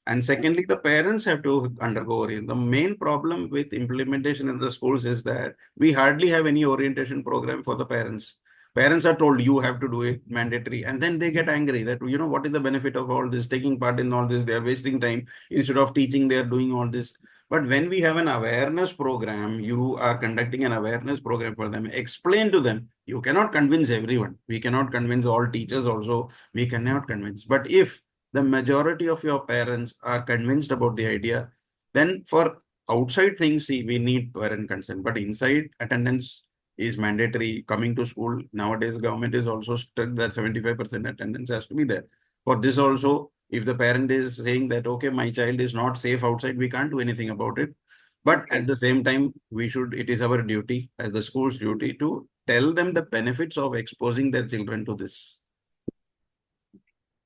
And secondly, the parents have to undergo orientation. The main problem with implementation in the schools is that we hardly have any orientation program for the parents. Parents are told you have to do it mandatory, and then they get angry that, you know, what is the benefit of all this, taking part in all this? They are wasting time. Instead of teaching, they are doing all this. But when we have an awareness program, you are conducting an awareness program for them, explain to them. You cannot convince everyone. We cannot convince all teachers also. We cannot convince. But if the majority of your parents are convinced about the idea, then for outside things, see, we need parent consent. But inside, attendance is mandatory. Coming to school, nowadays, government is also strict that 75% attendance has to be there. For this also, if the parent is saying that, okay, my child is not safe outside, we can't do anything about it. But Okay. at the same time, it is our duty as the school's duty to tell them the benefits of exposing their children to this.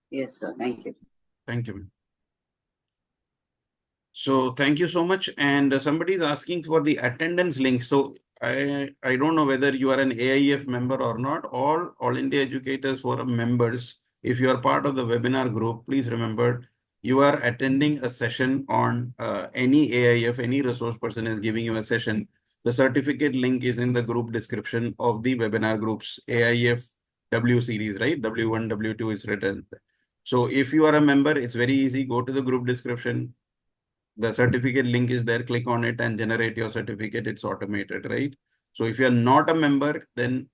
Yes, sir. Thank you. Thank you. So thank you so much. And somebody is asking for the attendance link. So I don't know whether you are an AIF member or not. All India Educators Forum members, if you are part of the webinar group, please remember you are attending a session on any AIF, any resource person is giving you a session. The certificate link is in the group description of the webinar groups, AIF W series, right? W1, W2 is written. So if you are a member, it's very easy. Go to the group description. The certificate link is there, click on it and generate your certificate. It's automated, right? So if you're not a member, then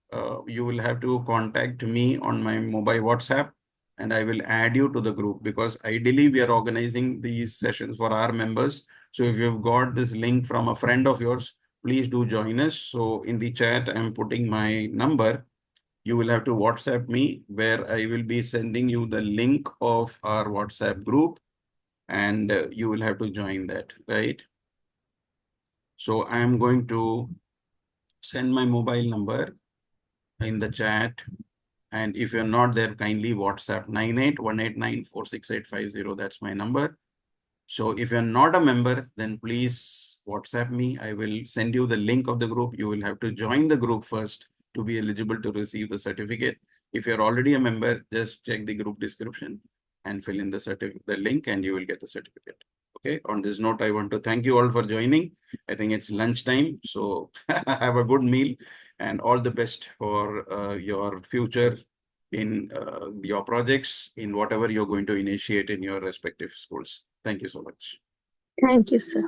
you will have to contact me on my mobile WhatsApp and I will add you to the group, because ideally we are organizing these sessions for our members. So if you've got this link from a friend of yours, please do join us. So in the chat, I'm putting my number. You will have to WhatsApp me, where I will be sending you the link of our WhatsApp group, and you will have to join that, right? So I am going to send my mobile number in the chat. And if you're not there, kindly WhatsApp 9818946850. That's my number. So if you're not a member, then please WhatsApp me. I will send you the link of the group. You will have to join the group first to be eligible to receive the certificate. If you're already a member, just check the group description and fill in the link and you will get the certificate. Okay. On this note, I want to thank you all for joining. I think it's lunchtime, so have a good meal and all the best for your future in your projects, in whatever you're going to initiate in your respective schools. Thank you so much. Thank you, sir.